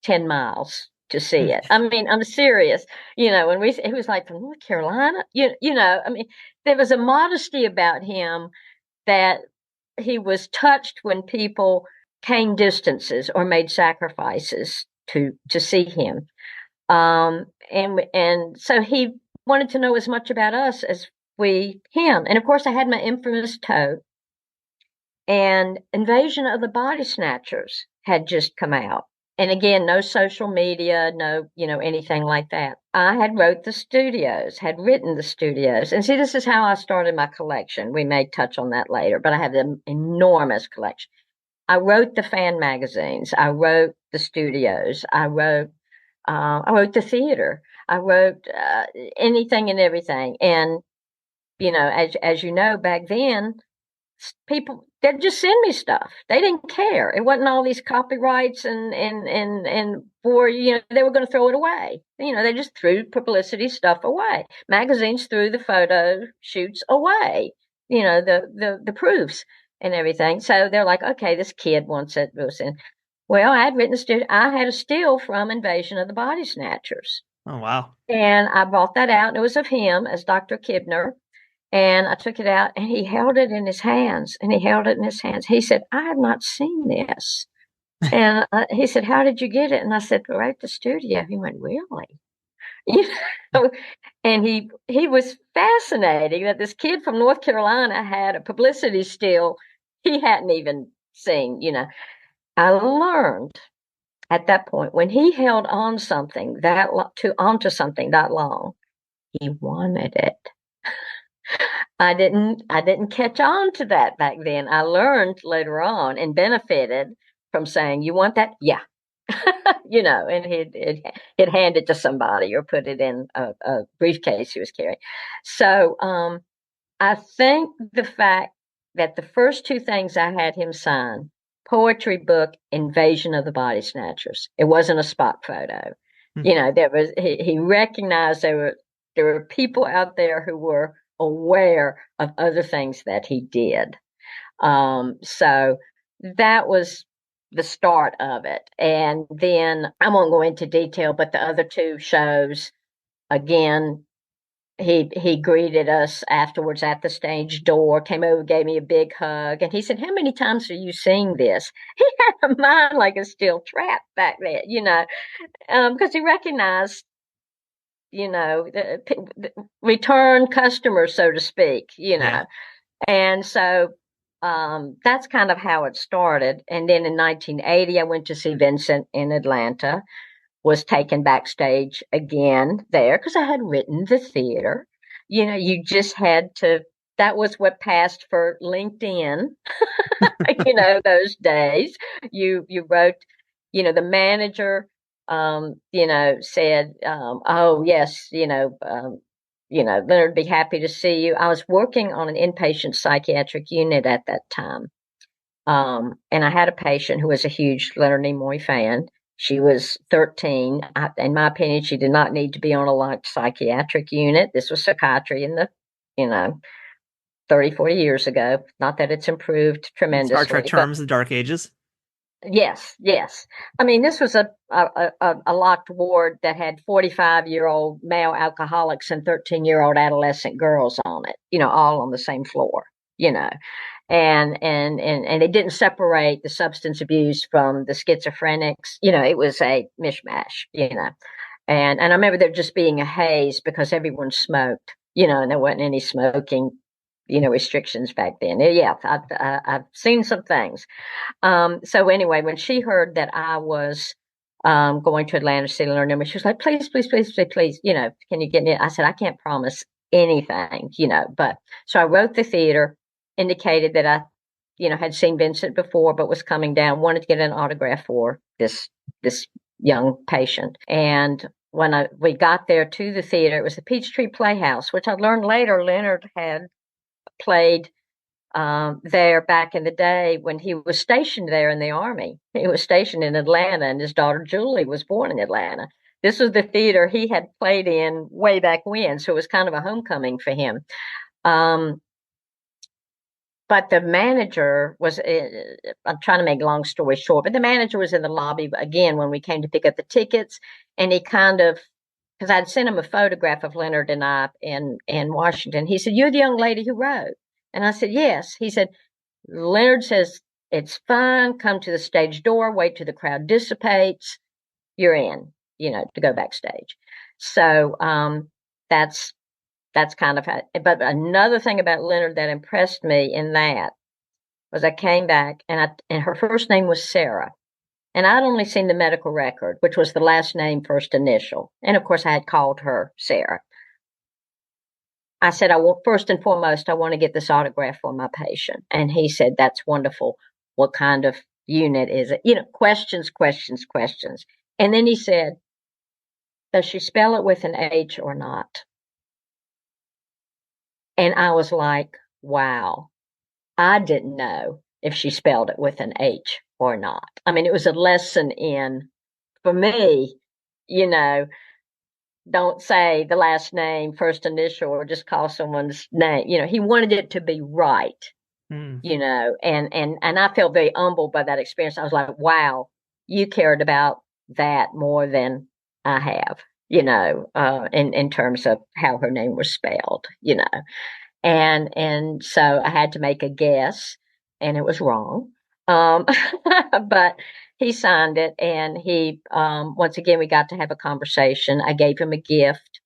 10 miles to see it. I mean, I'm serious. You know, he was like, from North Carolina, I mean, there was a modesty about him that he was touched when people came distances or made sacrifices to see him. And so he wanted to know as much about us as him. And of course, I had my infamous tote, and Invasion of the Body Snatchers had just come out. And again, no social media, no, anything like that. I had written the studios. And see, this is how I started my collection. We may touch on that later, but I have an enormous collection. I wrote the fan magazines. I wrote the studios. I wrote the theater. I wrote anything and everything. And, as you know, back then, people, they'd just send me stuff. They didn't care. It wasn't all these copyrights and for, they were going to throw it away. They just threw publicity stuff away. Magazines threw the photo shoots away, the proofs and everything. So they're like, okay, this kid wants it. Well, I had a still from Invasion of the Body Snatchers. Oh, wow. And I bought that out, and it was of him as Dr. Kibner. And I took it out, and he held it in his hands, He said, I have not seen this. And he said, how did you get it? And I said, right at the studio. He went, really? And he was fascinating that this kid from North Carolina had a publicity still he hadn't even seen, I learned at that point, when he held on something onto something that long, he wanted it. I didn't catch on to that back then. I learned later on and benefited from saying, you want that? Yeah. And he'd hand it to somebody or put it in a briefcase he was carrying. So I think the fact that the first two things I had him sign, poetry book, Invasion of the Body Snatchers. It wasn't a spot photo. He recognized there were people out there who were aware of other things that he did. So that was the start of it. And then I won't go into detail, but the other two shows, again, he greeted us afterwards at the stage door, came over, gave me a big hug, and he said, how many times are you seeing this? He had a mind like a steel trap back then, because he recognized, the return customers, so to speak, Yeah. And so that's kind of how it started. And then in 1980, I went to see Vincent in Atlanta, was taken backstage again there because I had written the theater. You just had to, that was what passed for LinkedIn, those days. You wrote, the manager, said, oh, yes, Leonard would be happy to see you. I was working on an inpatient psychiatric unit at that time. And I had a patient who was a huge Leonard Nimoy fan. She was 13. In my opinion, she did not need to be on a locked psychiatric unit. This was psychiatry in the, 30, 40 years ago. Not that it's improved tremendously. Star Trek terms, the Dark Ages. Yes. I mean, this was a locked ward that had 45-year-old male alcoholics and 13-year-old adolescent girls on it, all on the same floor, and they didn't separate the substance abuse from the schizophrenics. It was a mishmash, and I remember there just being a haze because everyone smoked, and there wasn't any smoking, restrictions back then. Yeah, I've seen some things. So anyway, when she heard that I was going to Atlanta to see Leonard Nimoy, she was like, please, can you get me? I said, I can't promise anything, but so I wrote the theater, indicated that I had seen Vincent before, but was coming down, wanted to get an autograph for this young patient. And when we got there to the theater, it was the Peachtree Playhouse, which I learned later Leonard had played there back in the day when he was stationed there in the Army. He was stationed in Atlanta, and his daughter Julie was born in Atlanta. This was the theater he had played in way back when, so it was kind of a homecoming for him. But the manager was, I'm trying to make a long story short, but the manager was in the lobby again when we came to pick up the tickets, and he kind of, because I'd sent him a photograph of Leonard and I in Washington. He said, "You're the young lady who wrote." And I said, "Yes." He said, "Leonard says it's fine. Come to the stage door, wait till the crowd dissipates. You're in, to go backstage." So that's kind of how. But another thing about Leonard that impressed me in that was I came back and her first name was Sarah. And I'd only seen the medical record, which was the last name, first initial. And of course, I had called her Sarah. I said, first and foremost, I want to get this autograph for my patient. And he said, "That's wonderful. What kind of unit is it?" Questions, questions, questions. And then he said, "Does she spell it with an H or not?" And I was like, wow, I didn't know if she spelled it with an H or not. I mean, it was a lesson for me, don't say the last name, first initial, or just call someone's name. He wanted it to be right, and I felt very humbled by that experience. I was like, wow, you cared about that more than I have, in terms of how her name was spelled, And so I had to make a guess, and it was wrong. But he signed it, and he, once again, we got to have a conversation. I gave him a gift.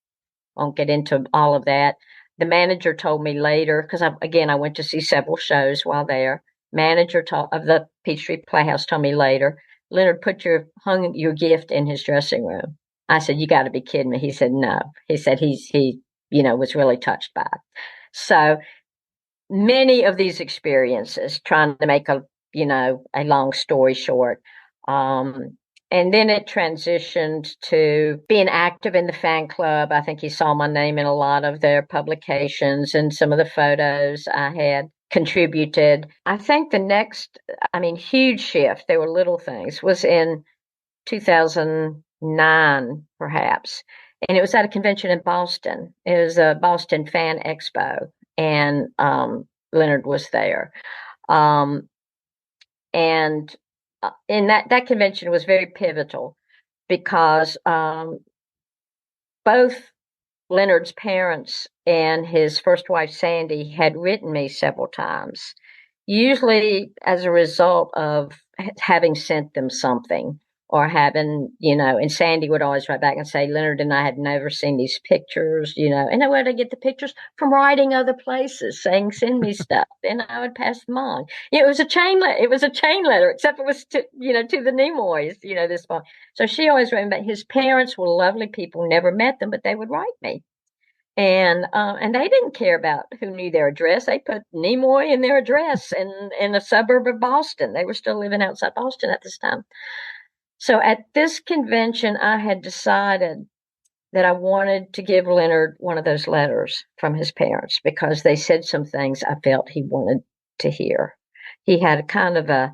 Won't get into all of that. The manager told me later, because I went to see several shows while there. Manager of the Peachtree Playhouse told me later, "Leonard hung your gift in his dressing room." I said, "You got to be kidding me." He said, "No." He said he was really touched by it. So many of these experiences, trying to make a long story short. And then it transitioned to being active in the fan club. I think he saw my name in a lot of their publications and some of the photos I had contributed. I think the next, huge shift, there were little things, was in 2009, perhaps. And it was at a convention in Boston. It was a Boston Fan Expo, and Leonard was there. And in that convention was very pivotal because both Leonard's parents and his first wife, Sandy, had written me several times, usually as a result of having sent them something or having, and Sandy would always write back and say, "Leonard and I had never seen these pictures, and then where did I get the pictures? From writing other places saying, send me stuff." Then I would pass them on. It was a chain letter, except it was to the Nimoys, this one. So she always wrote back. His parents were lovely people, never met them, but they would write me. And they didn't care about who knew their address. They put Nimoy in their address in a suburb of Boston. They were still living outside Boston at this time. So at this convention, I had decided that I wanted to give Leonard one of those letters from his parents because they said some things I felt he wanted to hear. He had a kind of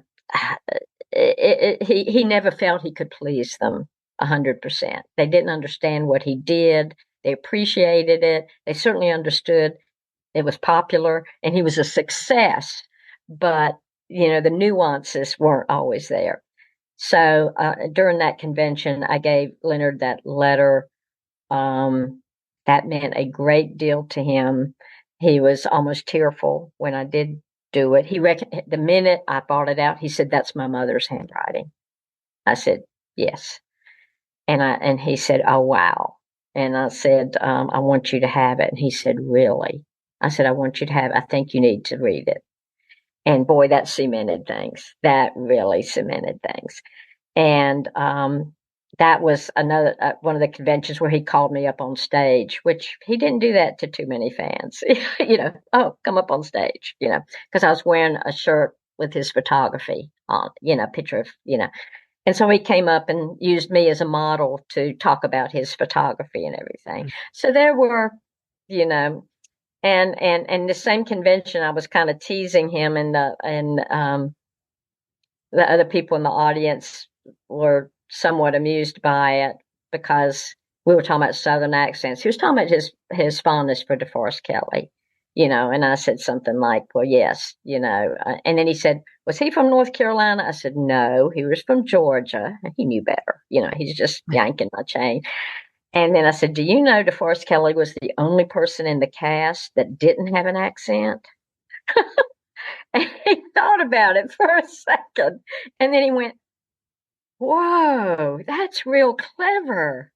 he never felt he could please them 100%. They didn't understand what he did. They appreciated it. They certainly understood it was popular and he was a success, but the nuances weren't always there. So during that convention, I gave Leonard that letter. That meant a great deal to him. He was almost tearful when I did do it. The minute I thought it out, he said, "That's my mother's handwriting." I said, "Yes." And he said, "Oh, wow." And I said, "I want you to have it." And he said, "Really?" I said, "I want you to have it. I think you need to read it." And boy, that cemented things. That really cemented things. And that was another one of the conventions where he called me up on stage, which he didn't do that to too many fans. "Oh, come up on stage," because I was wearing a shirt with his photography on, picture of, And so he came up and used me as a model to talk about his photography and everything. So there were, and the same convention, I was kind of teasing him, and the other people in the audience were somewhat amused by it because we were talking about Southern accents. He was talking about his fondness for DeForest Kelley, and I said something like, well, yes, and then he said, was he from North Carolina? I said, no, he was from Georgia. He knew better. He's just yanking my chain. And then I said, do you know DeForest Kelley was the only person in the cast that didn't have an accent? And he thought about it for a second. And then he went, whoa, that's real clever.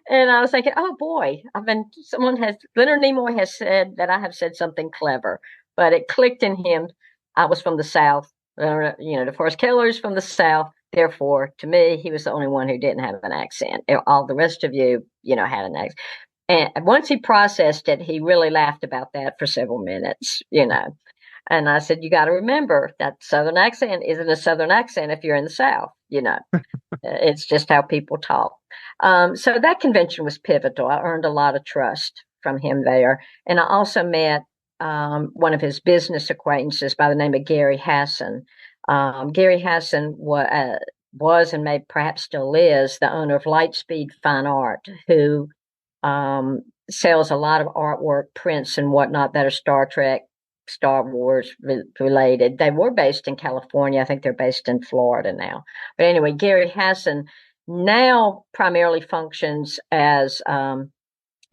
And I was thinking, oh boy, Leonard Nimoy has said that I have said something clever, but it clicked in him. I was from the South, DeForest Keller's from the South. Therefore, to me, he was the only one who didn't have an accent. All the rest of you, had an accent. And once he processed it, he really laughed about that for several minutes, And I said, you got to remember that Southern accent isn't a Southern accent if you're in the South, It's just how people talk. So that convention was pivotal. I earned a lot of trust from him there. And I also met one of his business acquaintances by the name of Gary Hassan. Gary Hassan was and may perhaps still is the owner of Lightspeed Fine Art, who sells a lot of artwork, prints, and whatnot that are Star Trek, Star Wars related. They were based in California. I think they're based in Florida now. But anyway, Gary Hassan now primarily functions as an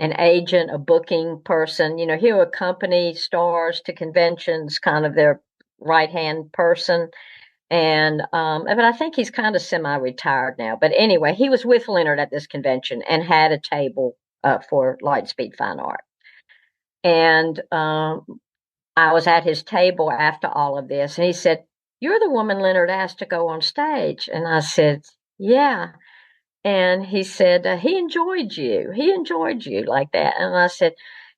agent, a booking person. He'll accompany stars to conventions, kind of their right-hand person. And but I think he's kind of semi-retired now. But anyway, he was with Leonard at this convention and had a table for Lightspeed Fine Art. And I was at his table after all of this, and he said, you're the woman Leonard asked to go on stage. And I said, yeah. And he said, he enjoyed you like that. And I said,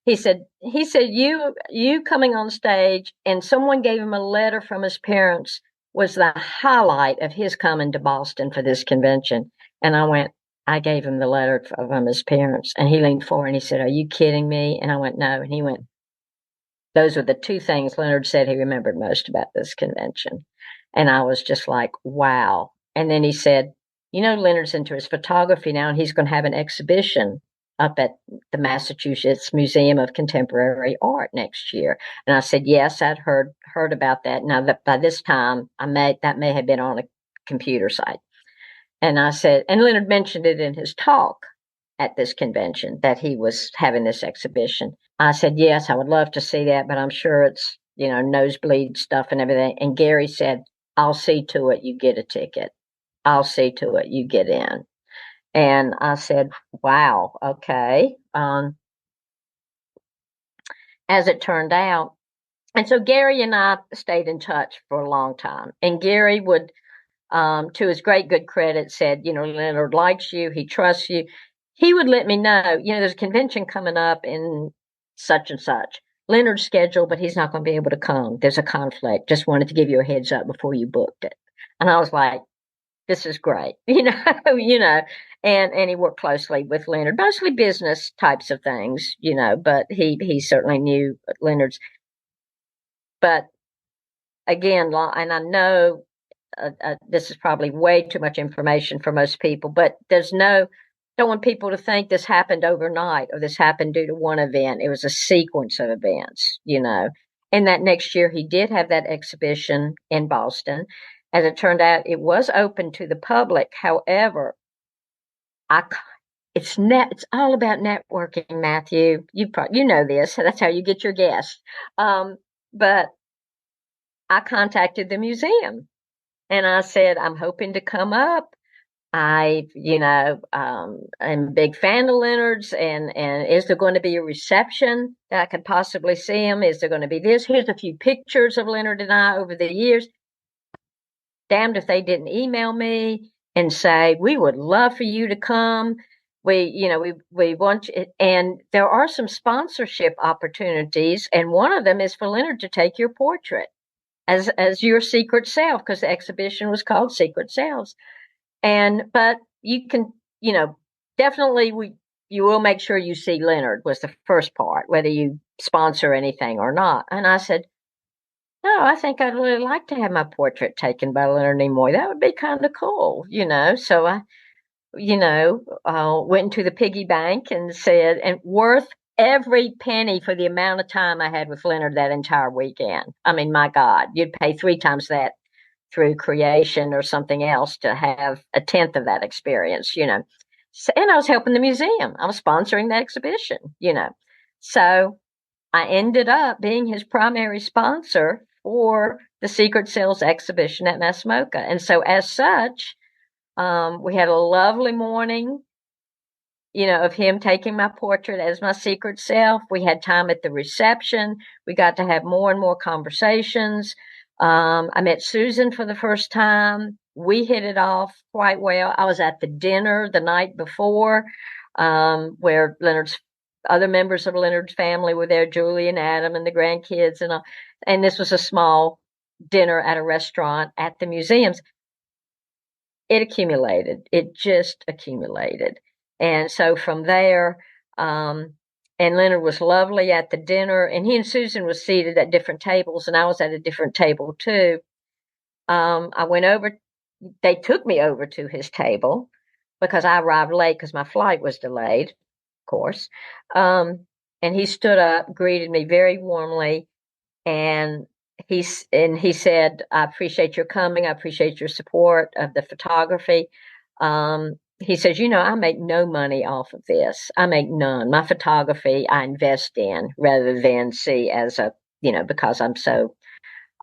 he said, you coming on stage and someone gave him a letter from his parents was the highlight of his coming to Boston for this convention. And I gave him the letter from his parents. And he leaned forward and he said, are you kidding me? And I went, no. And he went, those are the two things Leonard said he remembered most about this convention. And I was just like, wow. And then he said, Leonard's into his photography now, and he's going to have an exhibition up at the Massachusetts Museum of Contemporary Art next year. And I said, yes, I'd heard about that. Now, that by this time, that may have been on a computer site. And I said, and Leonard mentioned it in his talk at this convention that he was having this exhibition. I said, yes, I would love to see that, but I'm sure it's, nosebleed stuff and everything. And Gary said, I'll see to it you get a ticket. I'll see to it you get in. And I said, wow, okay. As it turned out. And so Gary and I stayed in touch for a long time. And Gary would, to his great good credit, said, Leonard likes you. He trusts you. He would let me know, there's a convention coming up in such and such. Leonard's scheduled, but he's not going to be able to come. There's a conflict. Just wanted to give you a heads up before you booked it. And I was like, this is great, and he worked closely with Leonard, mostly business types of things, but he certainly knew Leonard's. But again, and I know this is probably way too much information for most people, but don't want people to think this happened overnight or this happened due to one event. It was a sequence of events, And that next year he did have that exhibition in Boston. As it turned out, it was open to the public. However, it's all about networking, Matthew. You know this. That's how you get your guests. But I contacted the museum and I said, I'm hoping to come up. I'm a big fan of Leonard's, and is there going to be a reception that I could possibly see him? Is there going to be this? Here's a few pictures of Leonard and I over the years. Damned if they didn't email me and say, we would love for you to come. We want you. And there are some sponsorship opportunities. And one of them is for Leonard to take your portrait. as your secret self, because the exhibition was called Secret Selves. But you can, definitely you will make sure you see Leonard was the first part, whether you sponsor anything or not. And I said, no, I think I'd really like to have my portrait taken by Leonard Nimoy. That would be kind of cool, So I, went into the piggy bank and said, and worth every penny for the amount of time I had with Leonard that entire weekend. I mean, my God, you'd pay 3 times that through creation or something else to have a tenth of that experience, So, and I was helping the museum. I was sponsoring the exhibition. So I ended up being his primary sponsor for the Secret Sales exhibition at Masmoka. And so as such, we had a lovely morning, of him taking my portrait as my secret self. We had time at the reception. We got to have more and more conversations. I met Susan for the first time. We hit it off quite well. I was at the dinner the night before, where other members of Leonard's family were there, Julie and Adam and the grandkids and all. And this was a small dinner at a restaurant at the museums. It accumulated. It just accumulated. And so from there, and Leonard was lovely at the dinner, and he and Susan was seated at different tables, and I was at a different table too. I went over, they took me over to his table because I arrived late because my flight was delayed, of course. And he stood up, greeted me very warmly, and he said, I appreciate your coming. I appreciate your support of the photography. He says, I make no money off of this. I make none. My photography I invest in rather than see as a, because I'm so,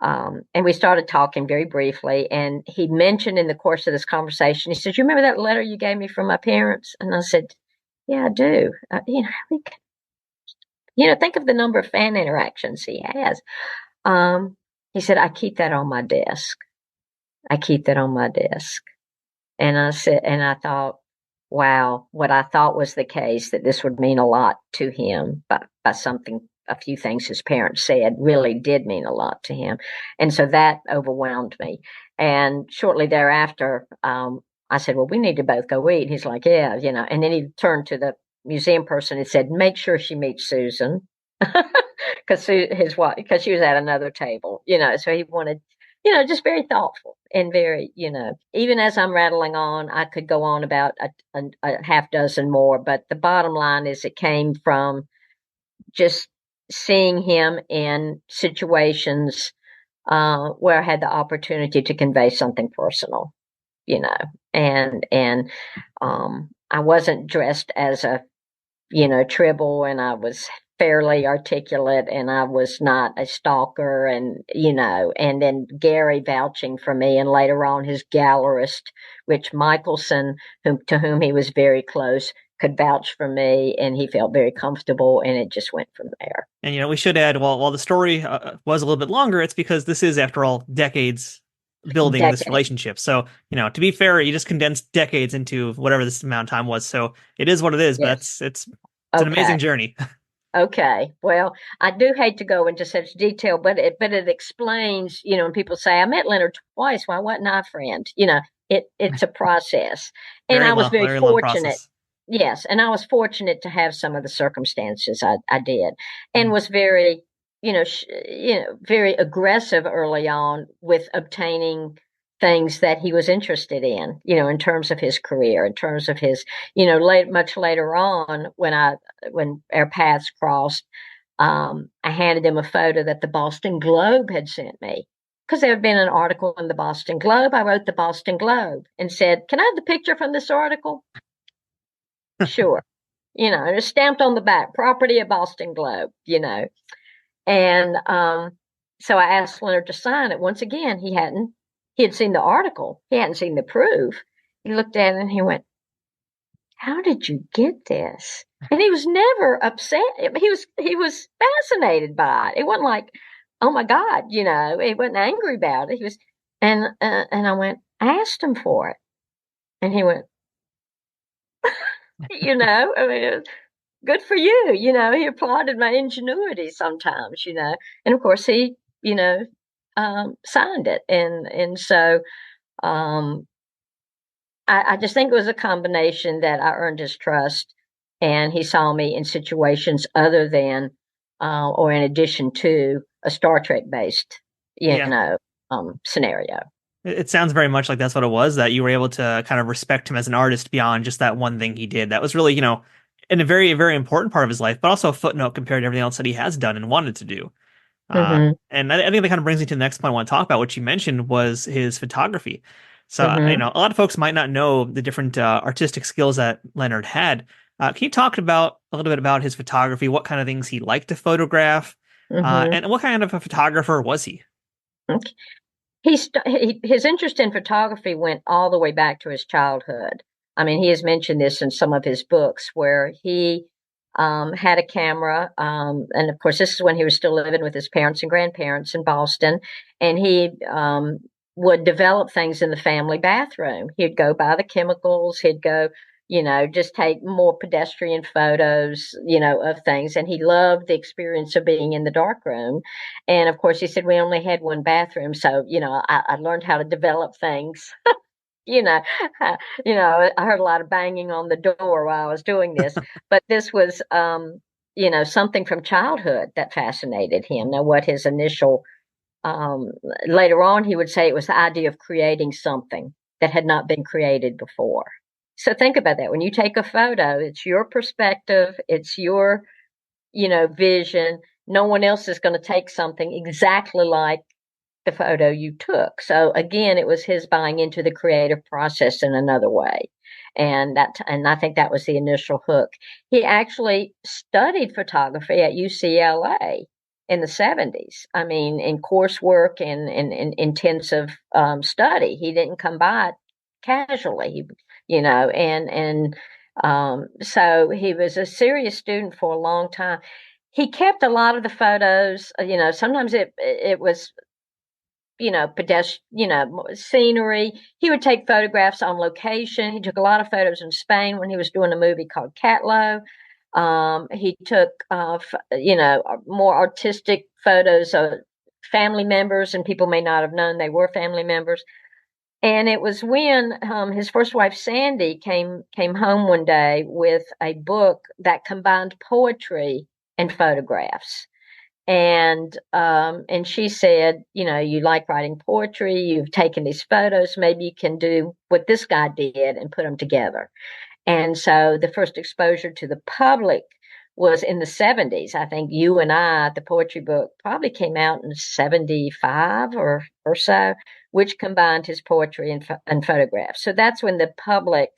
and we started talking very briefly. And he mentioned in the course of this conversation, he says, you remember that letter you gave me from my parents? And I said, yeah, I do. Think of the number of fan interactions he has. He said, I keep that on my desk. I keep that on my desk. And I said, and I thought, wow, what I thought was the case, that this would mean a lot to him, but by something, a few things his parents said really did mean a lot to him. And so that overwhelmed me. And shortly thereafter, I said, well, we need to both go eat. He's like, yeah, and then he turned to the museum person and said, make sure she meets Susan. Because she was at another table, so he wanted, just very thoughtful and very, even as I'm rattling on, I could go on about a half dozen more, but the bottom line is it came from just seeing him in situations where I had the opportunity to convey something personal, and I wasn't dressed as a, tribble, and I was fairly articulate, and I was not a stalker, and and then Gary vouching for me, and later on his gallerist Rich Michelson, to whom he was very close, could vouch for me, and he felt very comfortable, and it just went from there. And we should add, while the story was a little bit longer, it's because this is, after all, decades building this relationship. So, to be fair, you just condensed decades into whatever this amount of time was. So it is what it is, yes. But it's an amazing journey. Okay. Well, I do hate to go into such detail, but it explains, when people say, I met Leonard twice, why wasn't I a friend? It's a process. And I was very fortunate. Yes. And I was fortunate to have some of the circumstances I did, and was very, very aggressive early on with obtaining things that he was interested in terms of his career, in terms of his, much later on when our paths crossed, I handed him a photo that the Boston Globe had sent me, because there had been an article in the Boston Globe. I wrote the Boston Globe and said, can I have the picture from this article? Sure. And it's stamped on the back, property of Boston Globe, and so I asked Leonard to sign it. Once again, he had seen the article. He hadn't seen the proof. He looked at it and he went, how did you get this? And he was never upset. He was fascinated by it. It wasn't like, oh my God, he wasn't angry about it. He was, and I went, I asked him for it. And he went, I mean, good for you. He applauded my ingenuity sometimes, and of course he, signed it. And so um, I just think it was a combination that I earned his trust, and he saw me in situations other than or in addition to a Star Trek based, Yeah. scenario. It sounds very much like that's what it was, that you were able to kind of respect him as an artist beyond just that one thing he did. That was really, in a very, very important part of his life, but also a footnote compared to everything else that he has done and wanted to do. Hmm. And I think that kind of brings me to the next point I want to talk about, which you mentioned was his photography. So, Hmm. a lot of folks might not know the different artistic skills that Leonard had. Can you talk about a little bit about his photography, what kind of things he liked to photograph, Hmm. and what kind of a photographer was he? His interest in photography went all the way back to his childhood. I mean, he has mentioned this in some of his books where he had a camera. And of course, this is when he was still living with his parents and grandparents in Boston. And he would develop things in the family bathroom. He'd go buy the chemicals, he'd go, just take more pedestrian photos, of things. And he loved the experience of being in the dark room. And of course, he said we only had one bathroom. So, I learned how to develop things. you know, I heard a lot of banging on the door while I was doing this, but this was, something from childhood that fascinated him. Now, what his initial, um, later on, he would say it was the idea of creating something that had not been created before. So think about that. When you take a photo, it's your perspective, it's your, vision. No one else is going to take something exactly like the photo you took. So again, it was his buying into the creative process in another way. And I think that was the initial hook. He actually studied photography at UCLA in the 70s. I mean, in coursework and in intensive study. He didn't come by it casually, so he was a serious student for a long time. He kept a lot of the photos, sometimes it was pedestrian, scenery. He would take photographs on location. He took a lot of photos in Spain when he was doing a movie called Catlow. He took, more artistic photos of family members, and people may not have known they were family members. And it was when his first wife Sandy came home one day with a book that combined poetry and photographs. And she said, you like writing poetry, you've taken these photos, maybe you can do what this guy did and put them together. And so the first exposure to the public was in the 70s. I think You and I, the poetry book, probably came out in 75 or so, which combined his poetry and photographs. So that's when the public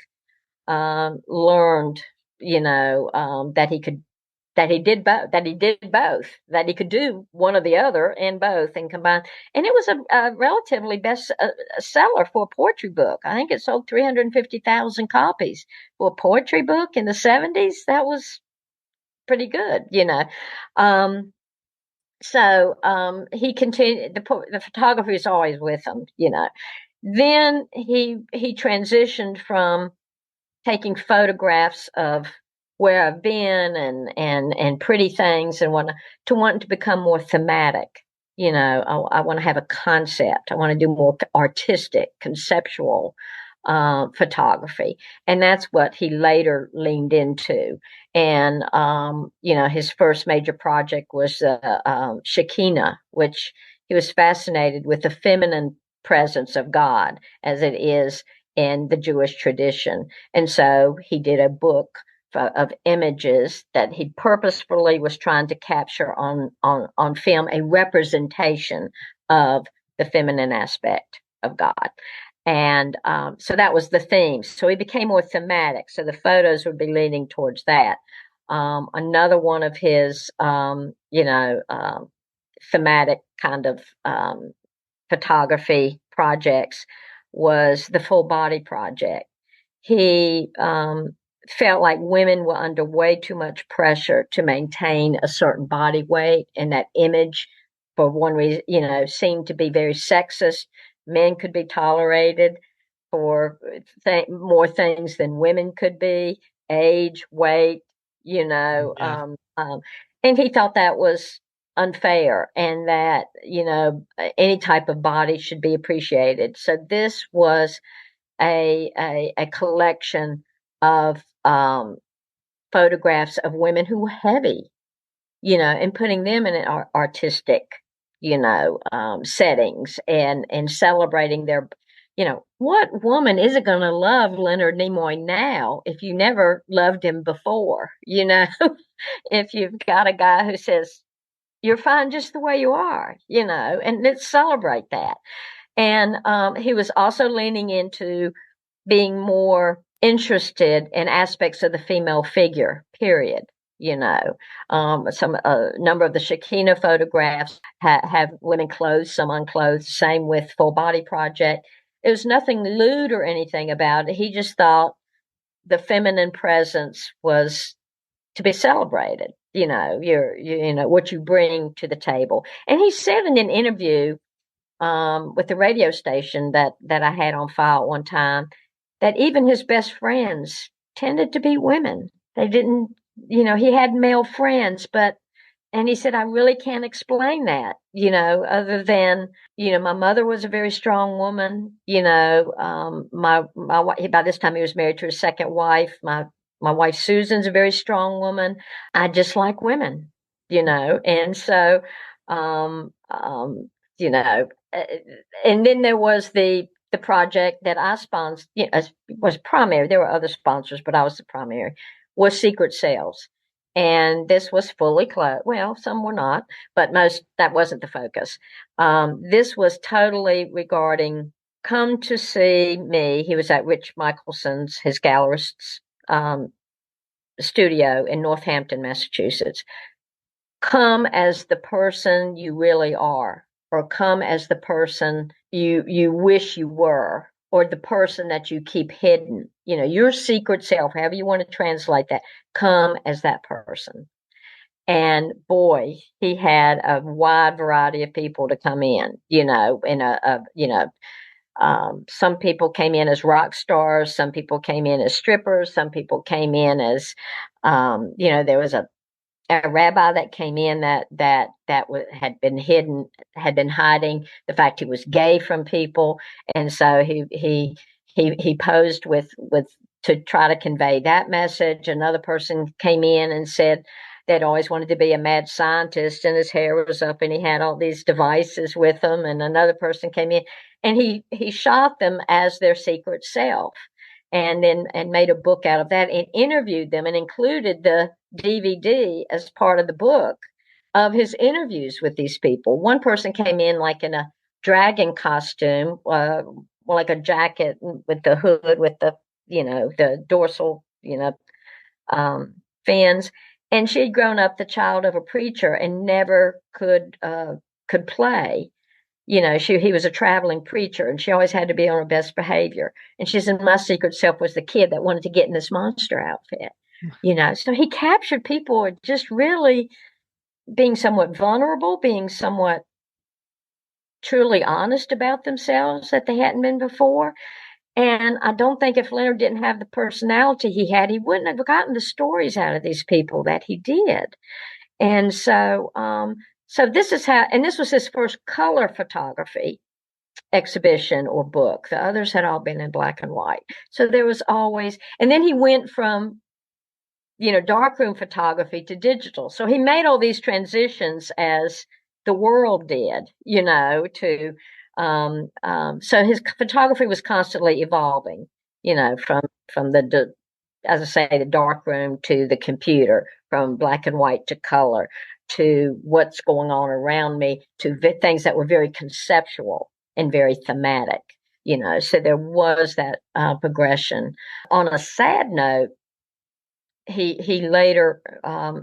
learned, that he did both, that he could do one or the other and both and combine. And it was a relatively best seller for a poetry book. I think it sold 350,000 copies for a poetry book in the 70s. That was pretty good. Um, so he continued, the photography is always with him. Then he transitioned from taking photographs of where I've been and pretty things and want to wanting to become more thematic. I want to have a concept. I want to do more artistic, conceptual photography, and that's what he later leaned into. And his first major project was Shekinah, which he was fascinated with the feminine presence of God as it is in the Jewish tradition. And so he did a book of images that he purposefully was trying to capture on film, a representation of the feminine aspect of God. And so that was the theme. So he became more thematic. So the photos would be leaning towards that. Another one of his, thematic kind of photography projects was the Full Body Project. He felt like women were under way too much pressure to maintain a certain body weight, and that image, for one reason, seemed to be very sexist. Men could be tolerated for more things than women could be, age, weight, you know, Yeah. and he thought that was unfair, and that, any type of body should be appreciated. So this was a collection of photographs of women who were heavy, and putting them in an artistic, settings, and celebrating their, what woman isn't going to love Leonard Nimoy now if you never loved him before, if you've got a guy who says, you're fine just the way you are, and let's celebrate that. And he was also leaning into being more interested in aspects of the female figure, period. Some number of the Shekinah photographs have women clothed, some unclothed. Same with Full Body Project. There was nothing lewd or anything about it. He just thought the feminine presence was to be celebrated. What you bring to the table. And he said in an interview with the radio station that I had on file at one time, that even his best friends tended to be women. They didn't, he had male friends, and he said, I really can't explain that, other than, my mother was a very strong woman, my by this time he was married to his second wife. My wife, Susan's a very strong woman. I just like women, and so, and then there was the project that I sponsored, was primary. There were other sponsors, but I was the primary, was Secret Sales. And this was fully closed. Well, some were not, but that wasn't the focus. This was totally regarding come to see me. He was at Rich Michelson's, his gallerist's studio in Northampton, Massachusetts. Come as the person you really are, or come as the person you wish you were, or the person that you keep hidden, your secret self, however you want to translate that, come as that person. And boy, he had a wide variety of people to come in, some people came in as rock stars, some people came in as strippers, some people came in as, there was a rabbi that came in that had been hidden, had been hiding the fact he was gay from people, and so he posed with to try to convey that message. Another person came in and said they'd always wanted to be a mad scientist, and his hair was up, and he had all these devices with him. And another person came in, and he shot them as their secret self, and made a book out of that, and interviewed them, and included the DVD as part of the book of his interviews with these people. One person came in like in a dragon costume, like a jacket with the hood, with the the dorsal fins, and she'd grown up the child of a preacher and never could play. He was a traveling preacher, and she always had to be on her best behavior. And she said, my secret self was the kid that wanted to get in this monster outfit. So he captured people just really being somewhat vulnerable, being somewhat truly honest about themselves that they hadn't been before. And I don't think if Leonard didn't have the personality he had, he wouldn't have gotten the stories out of these people that he did. And so, so this is how, and this was his first color photography exhibition or book. The others had all been in black and white. So there was always, and then he went from, darkroom photography to digital. So he made all these transitions as the world did, to, so his photography was constantly evolving, from the, as I say, the darkroom to the computer, from black and white to color, to what's going on around me, to things that were very conceptual and very thematic, so there was that progression. On a sad note, he later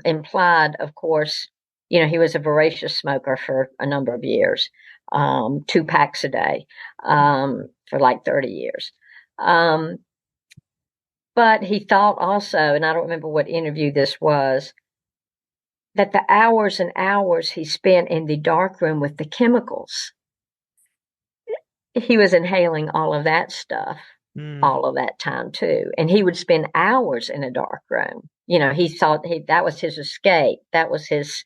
implied, of course, he was a voracious smoker for a number of years, 2 packs a day, for like 30 years. But he thought also, and I don't remember what interview this was, that the hours and hours he spent in the darkroom with the chemicals, he was inhaling all of that stuff all of that time too. And he would spend hours in a dark room. He thought that was his escape. That was his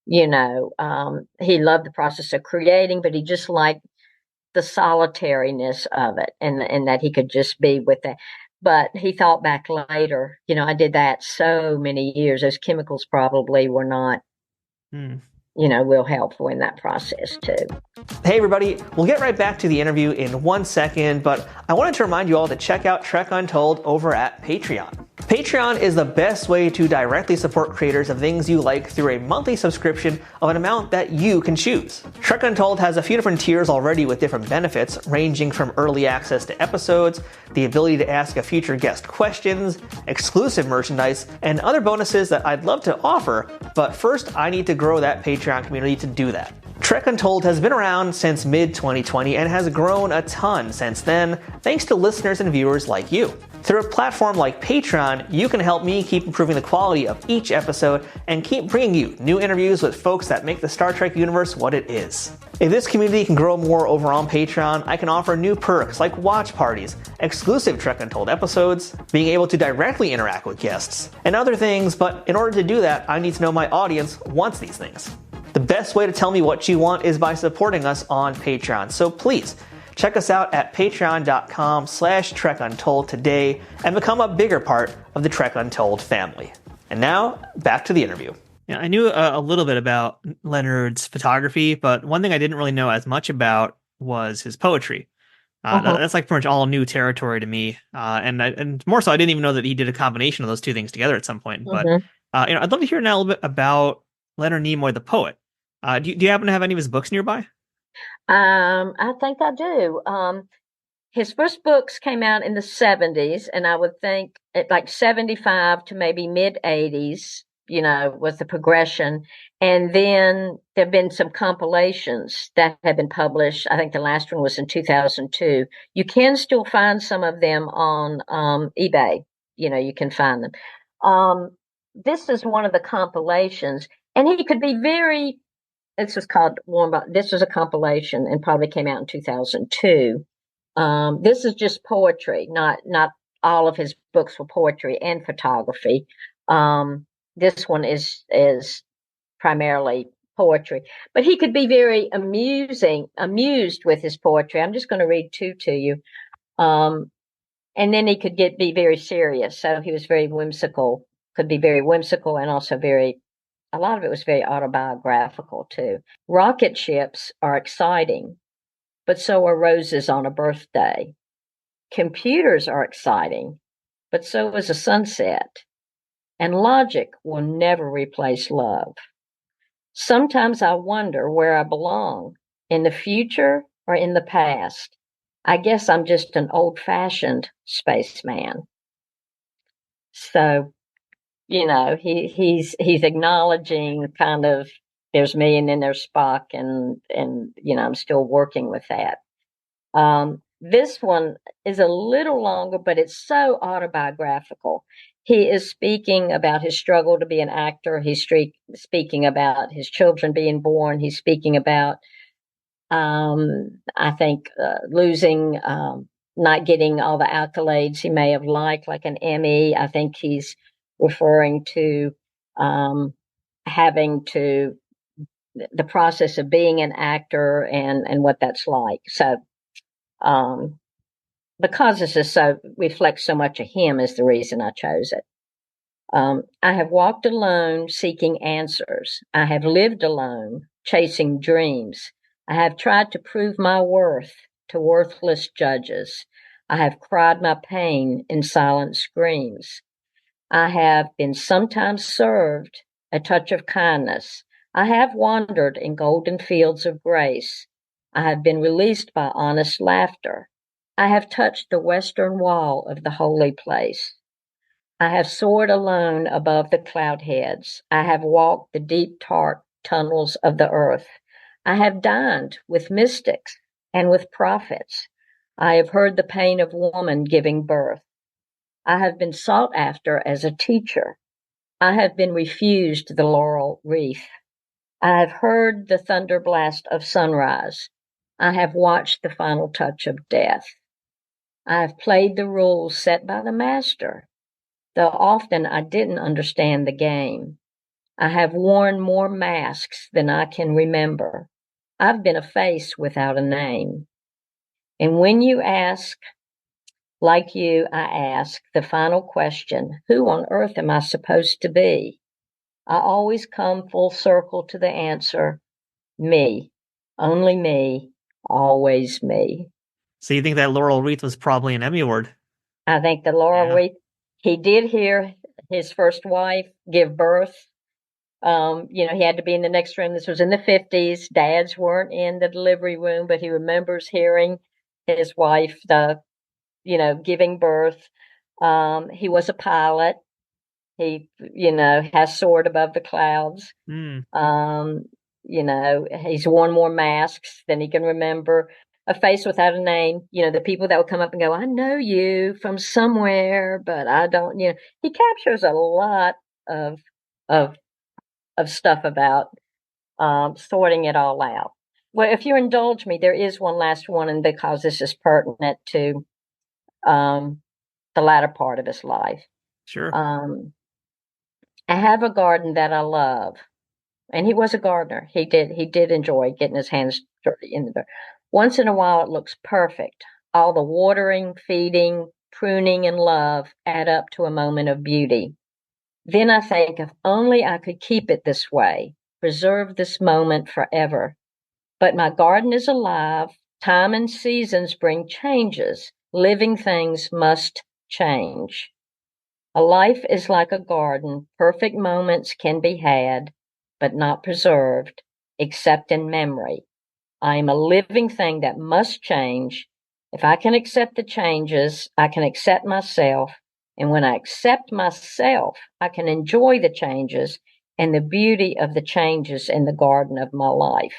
He loved the process of creating, but he just liked the solitariness of it, and that he could just be with it. But he thought back later, I did that so many years. Those chemicals probably were not, real helpful in that process too. Hey everybody, we'll get right back to the interview in 1 second, but I wanted to remind you all to check out Trek Untold over at Patreon. Patreon is the best way to directly support creators of things you like through a monthly subscription of an amount that you can choose. Trek Untold has a few different tiers already with different benefits, ranging from early access to episodes, the ability to ask a future guest questions, exclusive merchandise, and other bonuses that I'd love to offer, but first I need to grow that Patreon community to do that. Trek Untold has been around since mid-2020 and has grown a ton since then, thanks to listeners and viewers like you. Through a platform like Patreon, you can help me keep improving the quality of each episode and keep bringing you new interviews with folks that make the Star Trek universe what it is. If this community can grow more over on Patreon, I can offer new perks like watch parties, exclusive Trek Untold episodes, being able to directly interact with guests, and other things, but in order to do that, I need to know my audience wants these things. The best way to tell me what you want is by supporting us on Patreon, so please, check us out at patreon.com/TrekUntold today and become a bigger part of the Trek Untold family. And now, back to the interview. Yeah, I knew a little bit about Leonard's photography, but one thing I didn't really know as much about was his poetry. That's like pretty much all new territory to me. And more so, I didn't even know that he did a combination of those two things together at some point. But I'd love to hear now a little bit about Leonard Nimoy, the poet. Do you happen to have any of his books nearby? I think I do. His first books came out in the 70s, and I would think at like 75 to maybe mid 80s, was the progression. And then there have been some compilations that have been published. I think the last one was in 2002. You can still find some of them on eBay. You can find them. This is one of the compilations, and he could be very. This was a compilation and probably came out in 2002. This is just poetry, not all of his books were poetry and photography. This one is primarily poetry, but he could be very amused with his poetry. I'm just going to read two to you. And then he could be very serious. So he was very whimsical, could be very whimsical and also a lot of it was very autobiographical too. Rocket ships are exciting, but so are roses on a birthday. Computers are exciting, but so is a sunset. And logic will never replace love. Sometimes I wonder where I belong, in the future or in the past. I guess I'm just an old-fashioned spaceman. So, he's acknowledging kind of there's me and then there's Spock and I'm still working with that. This one is a little longer, but it's so autobiographical. He is speaking about his struggle to be an actor. He's speaking about his children being born. He's speaking about, I think, losing, not getting all the accolades he may have liked, like an Emmy. I think he's referring to having to the process of being an actor and what that's like. So, because this is reflects so much of him is the reason I chose it. I have walked alone seeking answers. I have lived alone chasing dreams. I have tried to prove my worth to worthless judges. I have cried my pain in silent screams. I have been sometimes served a touch of kindness. I have wandered in golden fields of grace. I have been released by honest laughter. I have touched the western wall of the holy place. I have soared alone above the cloud heads. I have walked the deep dark tunnels of the earth. I have dined with mystics and with prophets. I have heard the pain of woman giving birth. I have been sought after as a teacher. I have been refused the laurel wreath. I have heard the thunder blast of sunrise. I have watched the final touch of death. I have played the rules set by the master, though often I didn't understand the game. I have worn more masks than I can remember. I've been a face without a name. And when you ask, like you, I ask the final question, who on earth am I supposed to be? I always come full circle to the answer, me. Only me. Always me. So you think that laurel wreath was probably an Emmy Award? I think the laurel Yeah. wreath, he did hear his first wife give birth. He had to be in the next room. This was in the 50s. Dads weren't in the delivery room, but he remembers hearing his wife, giving birth. He was a pilot. He, has soared above the clouds. Mm. He's worn more masks than he can remember. A face without a name. The people that would come up and go, I know you from somewhere, but I don't. He captures a lot of of of stuff about sorting it all out. Well, if you indulge me, there is one last one, and because this is pertinent to the latter part of his life. Sure. I have a garden that I love. And he was a gardener. He did enjoy getting his hands dirty in the dirt. Once in a while it looks perfect. All the watering, feeding, pruning, and love add up to a moment of beauty. Then I think if only I could keep it this way, preserve this moment forever. But my garden is alive. Time and seasons bring changes. Living things must change. A life is like a garden. Perfect moments can be had, but not preserved, except in memory. I am a living thing that must change. If I can accept the changes, I can accept myself. And when I accept myself, I can enjoy the changes and the beauty of the changes in the garden of my life.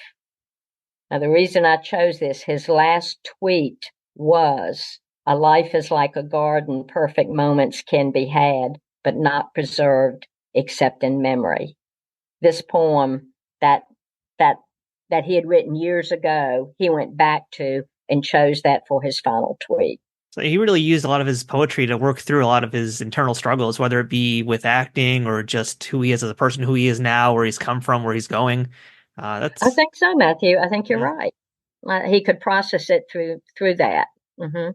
Now, the reason I chose this, his last tweet was, a life is like a garden. Perfect moments can be had, but not preserved except in memory. This poem that that that he had written years ago, he went back to and chose that for his final tweet. So he really used a lot of his poetry to work through a lot of his internal struggles, whether it be with acting or just who he is as a person, who he is now, where he's come from, where he's going. I That's think so, Matthew. I think you're Yeah. right. He could process it through that. Mm-hmm.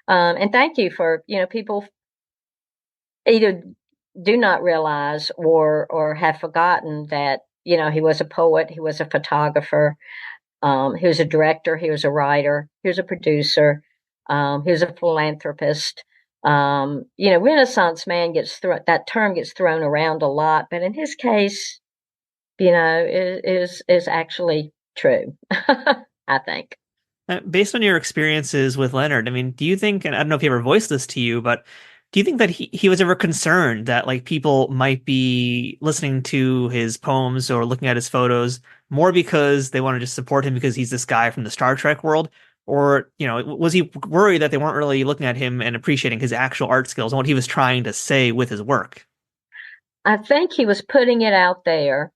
And thank you for people either do not realize or have forgotten that he was a poet, he was a photographer, he was a director, he was a writer, he was a producer, he was a philanthropist. Renaissance man that term gets thrown around a lot, but in his case, is actually true. I think. Based on your experiences with Leonard, I mean, do you think, and I don't know if he ever voiced this to you, but do you think that he was ever concerned that like people might be listening to his poems or looking at his photos more because they want to just support him because he's this guy from the Star Trek world? Or, was he worried that they weren't really looking at him and appreciating his actual art skills and what he was trying to say with his work? I think he was putting it out there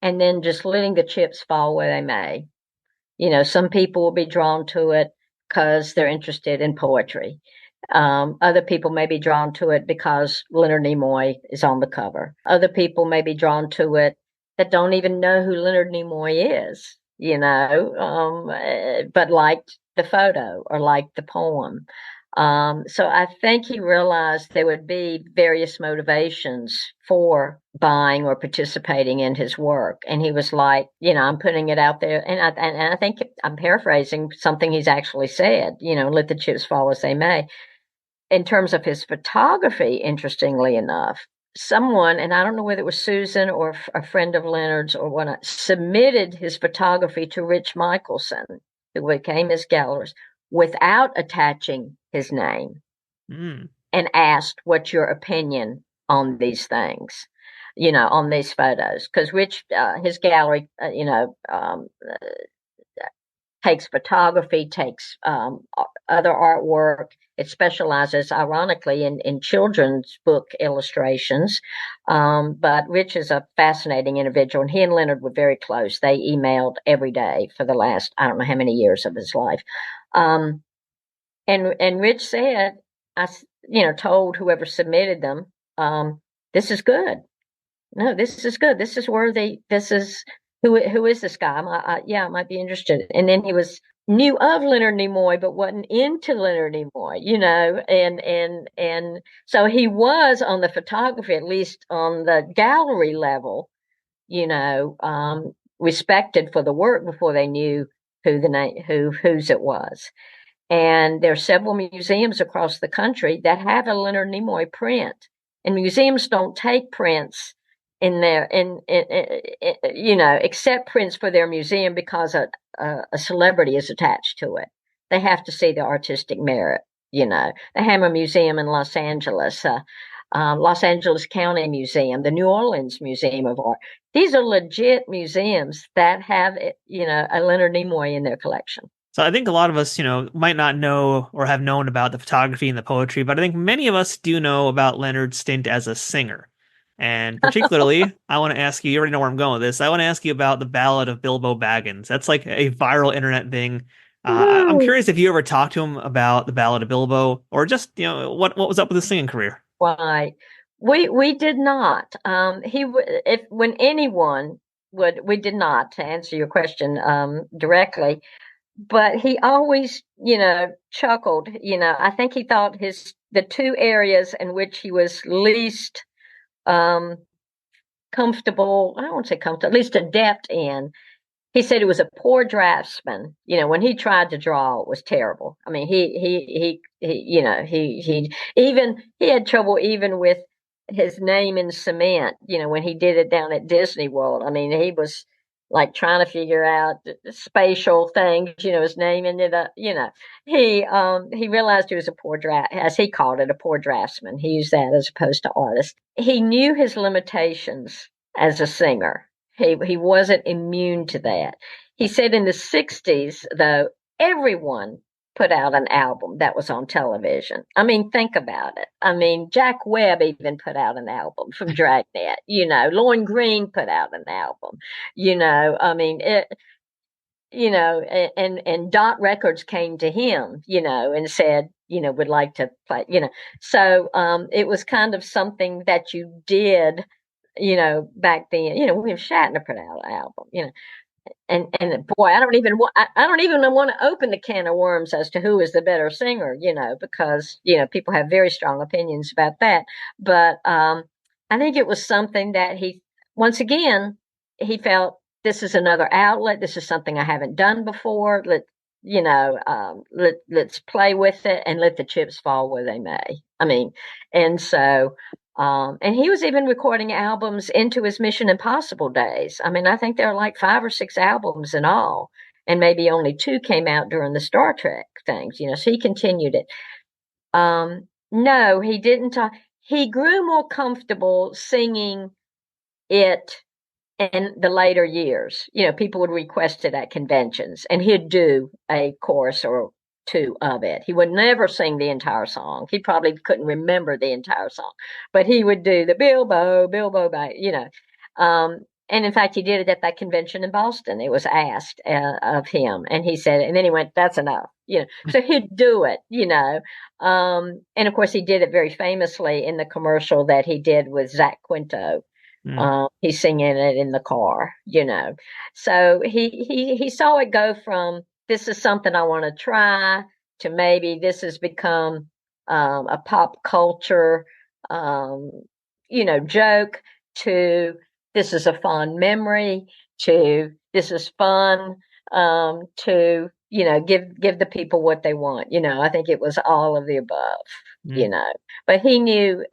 and then just letting the chips fall where they may. Some people will be drawn to it because they're interested in poetry. Other people may be drawn to it because Leonard Nimoy is on the cover. Other people may be drawn to it that don't even know who Leonard Nimoy is, but liked the photo or liked the poem. So I think he realized there would be various motivations for buying or participating in his work. And he was like, I'm putting it out there. And I think I'm paraphrasing something he's actually said, let the chips fall as they may. In terms of his photography, interestingly enough, someone, and I don't know whether it was Susan or a friend of Leonard's or what, submitted his photography to Rich Michelson, who became his gallerist, without attaching his name, Mm. and asked, what's your opinion on these things, on these photos? Because Rich, his gallery, takes photography, takes other artwork. It specializes, ironically, in children's book illustrations. But Rich is a fascinating individual, and he and Leonard were very close. They emailed every day for the last, I don't know how many years of his life. And Rich said, told whoever submitted them, this is good. no, this is good. This is worthy. This is who is this guy? Yeah, I might be interested. And then he knew of Leonard Nimoy, but wasn't into Leonard Nimoy, and so he was on the photography, at least on the gallery level, respected for the work before they knew whose it was. And there are several museums across the country that have a Leonard Nimoy print, and museums don't take prints in their accept prints for their museum because a celebrity is attached to it. They have to see the artistic merit. The Hammer Museum in Los Angeles, Los Angeles County Museum, the New Orleans Museum of Art. These are legit museums that have, a Leonard Nimoy in their collection. So I think a lot of us, might not know or have known about the photography and the poetry, but I think many of us do know about Leonard's stint as a singer. And particularly, I want to ask you already know where I'm going with this. I want to ask you about the Ballad of Bilbo Baggins. That's like a viral internet thing. I'm curious if you ever talked to him about the Ballad of Bilbo, or just, what was up with his singing career? Right. We did not. When anyone would, we did not, to answer your question directly, but he always, chuckled. I think he thought the two areas in which he was least comfortable, I don't want to say comfortable, at least adept in. He said he was a poor draftsman. When he tried to draw, it was terrible. I mean, he had trouble even with his name in cement. When he did it down at Disney World. I mean, he was like trying to figure out spatial things. His name ended up. He realized he was a poor as he called it, a poor draftsman. He used that as opposed to artist. He knew his limitations as a singer. He wasn't immune to that. He said in the 60s, though, everyone put out an album that was on television. I mean, think about it. I mean, Jack Webb even put out an album from Dragnet. Lorne Greene put out an album. I mean, and Dot Records came to him, and said, would like to play, So it was kind of something that you did, back then. William Shatner put out an album, and boy, I don't even want to open the can of worms as to who is the better singer, because people have very strong opinions about that. But I think it was something that once again, he felt, this is another outlet. This is something I haven't done before. Let's play with it and let the chips fall where they may. I mean, and so. And he was even recording albums into his Mission Impossible days. I mean, I think there are like 5 or 6 albums in all, and maybe only 2 came out during the Star Trek things, so he continued it. No, he didn't. He grew more comfortable singing it in the later years. People would request it at conventions, and he'd do a chorus or 2 of it. He would never sing the entire song. He probably couldn't remember the entire song, but he would do the Bilbo, and in fact, he did it at that convention in Boston. It was asked of him, and he said, and then he went, "That's enough," So he'd do it, and of course, he did it very famously in the commercial that he did with Zach Quinto. He's singing it in the car, So he saw it go from, this is something I want to try, to maybe this has become a pop culture, joke, to this is a fond memory, to this is fun, to give the people what they want. I think it was all of the above. But he knew.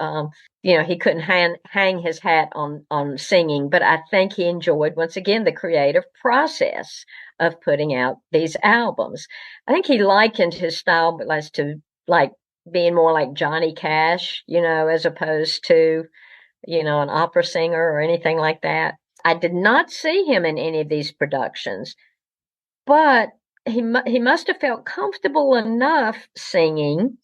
He couldn't hang his hat on singing, but I think he enjoyed, once again, the creative process of putting out these albums. I think he likened his style as to like being more like Johnny Cash, as opposed to, an opera singer or anything like that. I did not see him in any of these productions, but he must have felt comfortable enough singing,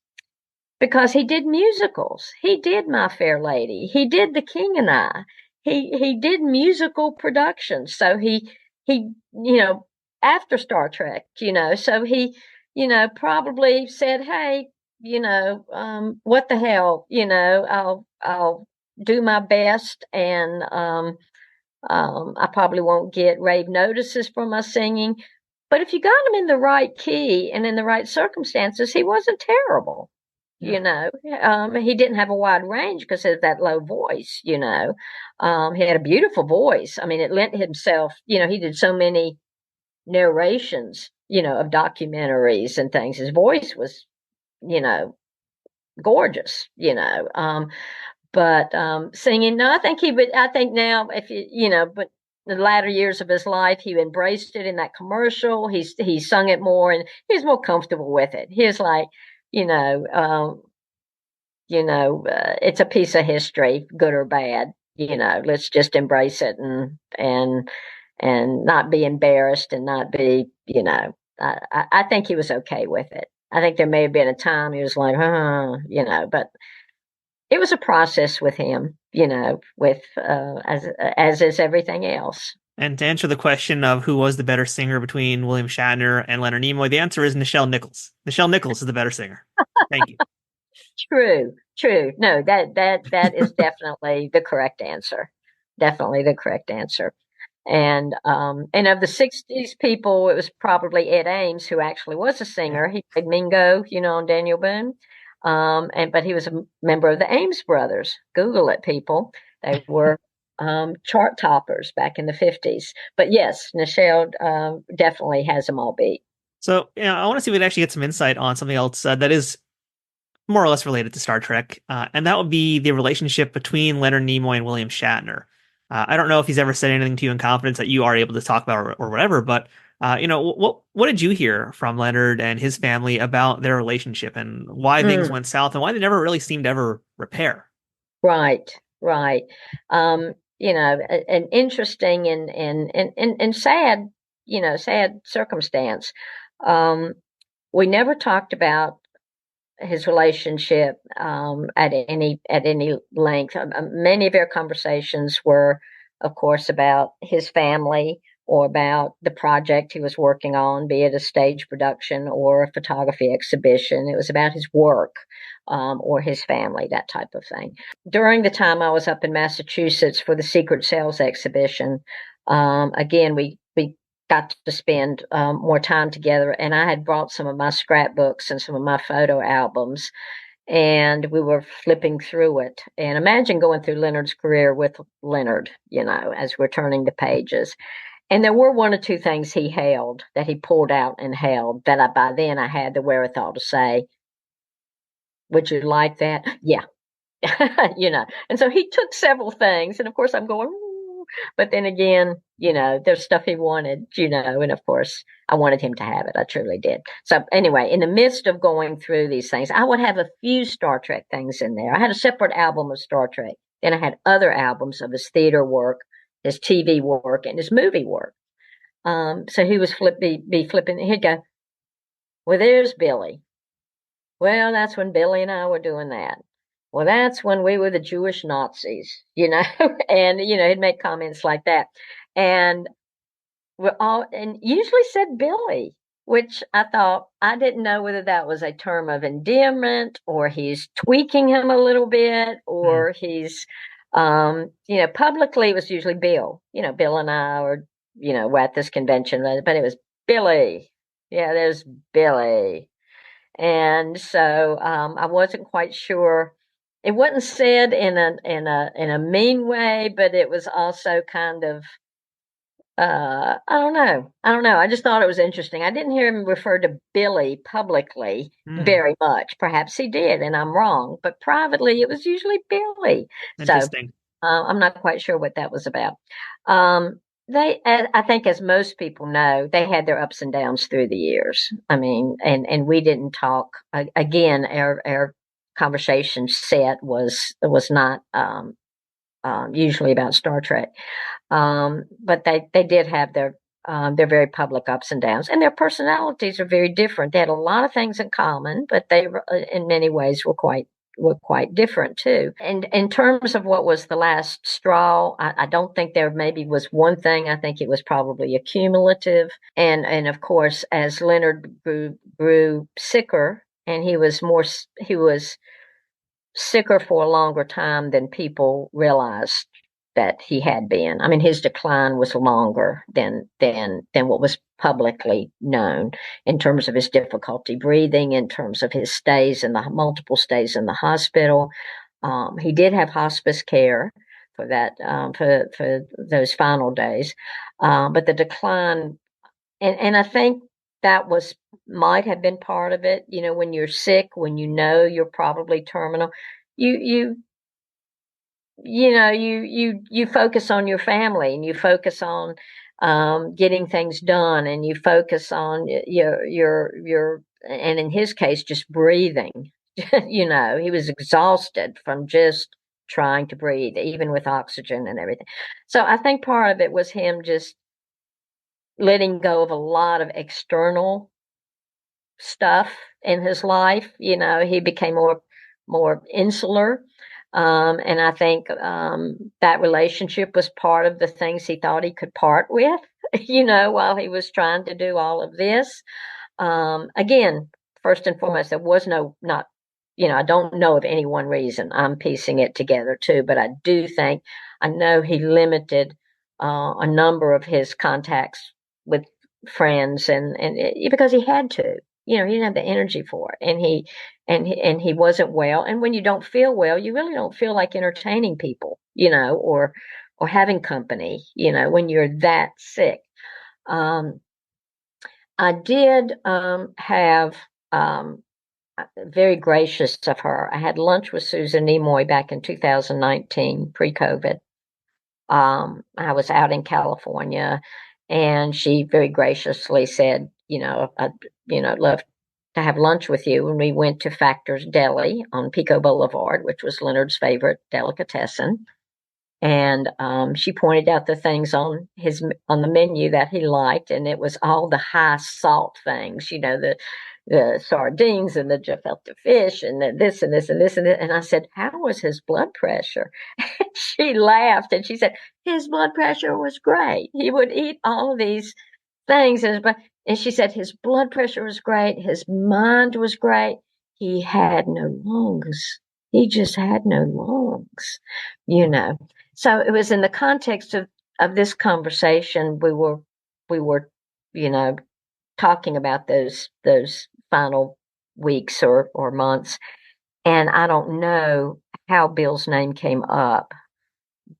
because he did musicals. He did My Fair Lady. He did The King and I. He did musical productions. So he after Star Trek, so he, probably said, hey, what the hell, I'll do my best, and I probably won't get rave notices for my singing. But if you got him in the right key and in the right circumstances, he wasn't terrible. Yeah. He didn't have a wide range because of that low voice. He had a beautiful voice. I mean, it lent himself. He did so many narrations, of documentaries and things. His voice was, gorgeous. But singing, no, I think he would. I think now, if but the latter years of his life, he embraced it in that commercial. He sung it more, and he was more comfortable with it. He was like, you know, um, it's a piece of history, good or bad. Let's just embrace it and not be embarrassed and not be, I think he was okay with it. I think there may have been a time he was like, but it was a process with him, with as is everything else. And to answer the question of who was the better singer between William Shatner and Leonard Nimoy, the answer is Nichelle Nichols. Nichelle Nichols is the better singer. Thank you. True, true. No, that is definitely the correct answer. Definitely the correct answer. And of the '60s people, it was probably Ed Ames who actually was a singer. He played Mingo, on Daniel Boone. But he was a member of the Ames brothers. Google it, people. They were chart toppers back in the '50s. But yes, Nichelle definitely has them all beat. So, I want to see if we can actually get some insight on something else that is more or less related to Star Trek, and that would be the relationship between Leonard Nimoy and William Shatner. I don't know if he's ever said anything to you in confidence that you are able to talk about or whatever, but what did you hear from Leonard and his family about their relationship and why things went south and why they never really seemed to ever repair? Right, right. An interesting and sad, sad circumstance. We never talked about his relationship at any length. Many of our conversations were, of course, about his family or about the project he was working on, be it a stage production or a photography exhibition. It was about his work or his family, that type of thing. During the time I was up in Massachusetts for the Secret Sales exhibition, again, we got to spend more time together. And I had brought some of my scrapbooks and some of my photo albums, and we were flipping through it. And imagine going through Leonard's career with Leonard, as we're turning the pages. And there were one or two things he held that he pulled out and held that by then I had the wherewithal to say, would you like that? Yeah. And so he took several things. And of course I'm going, but then again, there's stuff he wanted, and of course I wanted him to have it. I truly did. So anyway, in the midst of going through these things, I would have a few Star Trek things in there. I had a separate album of Star Trek. Then I had other albums of his theater work, his TV work, and his movie work. So he was be flipping. He'd go, well, there's Billy. Well, that's when Billy and I were doing that. Well, that's when we were the Jewish Nazis, and, he'd make comments like that. And and usually said Billy, which I thought, I didn't know whether that was a term of endearment or he's tweaking him a little bit or he's, publicly it was usually Bill, Bill and I were at this convention, but it was Billy. Yeah, there's Billy. And so I wasn't quite sure. It wasn't said in a mean way, but it was also kind of I don't know. I just thought it was interesting. I didn't hear him refer to Billy publicly very much. Perhaps he did, and I'm wrong. But privately, it was usually Billy. Interesting. So I'm not quite sure what that was about. I think, as most people know, they had their ups and downs through the years. I mean, and we didn't talk again. Our conversation set was not usually about Star Trek, but they did have their very public ups and downs, and their personalities are very different. They had a lot of things in common, but they in many ways were quite different too. And in terms of what was the last straw, I don't think there maybe was one thing. I think it was probably accumulative. And of course, as Leonard grew sicker and he was sicker for a longer time than people realized that he had been. I mean, his decline was longer than what was publicly known in terms of his difficulty breathing, in terms of his stays in the multiple stays in the hospital. He did have hospice care for that for those final days, but the decline, and I think that was might have been part of it. You know, when you're sick, when you know you're probably terminal, you you focus on your family, and you focus on getting things done, and you focus on your and in his case just breathing. He was exhausted from just trying to breathe, even with oxygen and everything. So I think part of it was him just letting go of a lot of external stuff in his life. He became more insular. And I think that relationship was part of the things he thought he could part with, while he was trying to do all of this. Again, first and foremost, there was not, I don't know of any one reason. I'm piecing it together too, but I know he limited a number of his contacts with friends, and because he had to. He didn't have the energy for it, and he wasn't well. And when you don't feel well, you really don't feel like entertaining people, or having company, when you're that sick. I did have very gracious of her. I had lunch with Susan Nimoy back in 2019, pre-COVID. I was out in California, and she very graciously said, I'd love to have lunch with you. And we went to Factor's Deli on Pico Boulevard, which was Leonard's favorite delicatessen. And she pointed out the things on the menu that he liked, and it was all the high salt things, the sardines and the gefilte fish and this and this and this and this. And I said, how was his blood pressure? And she laughed, and she said, his blood pressure was great. He would eat all of these things. And she said, his blood pressure was great. His mind was great. He had no lungs. He just had no lungs, So it was in the context of this conversation, we were, talking about those final weeks or months. And I don't know how Bill's name came up,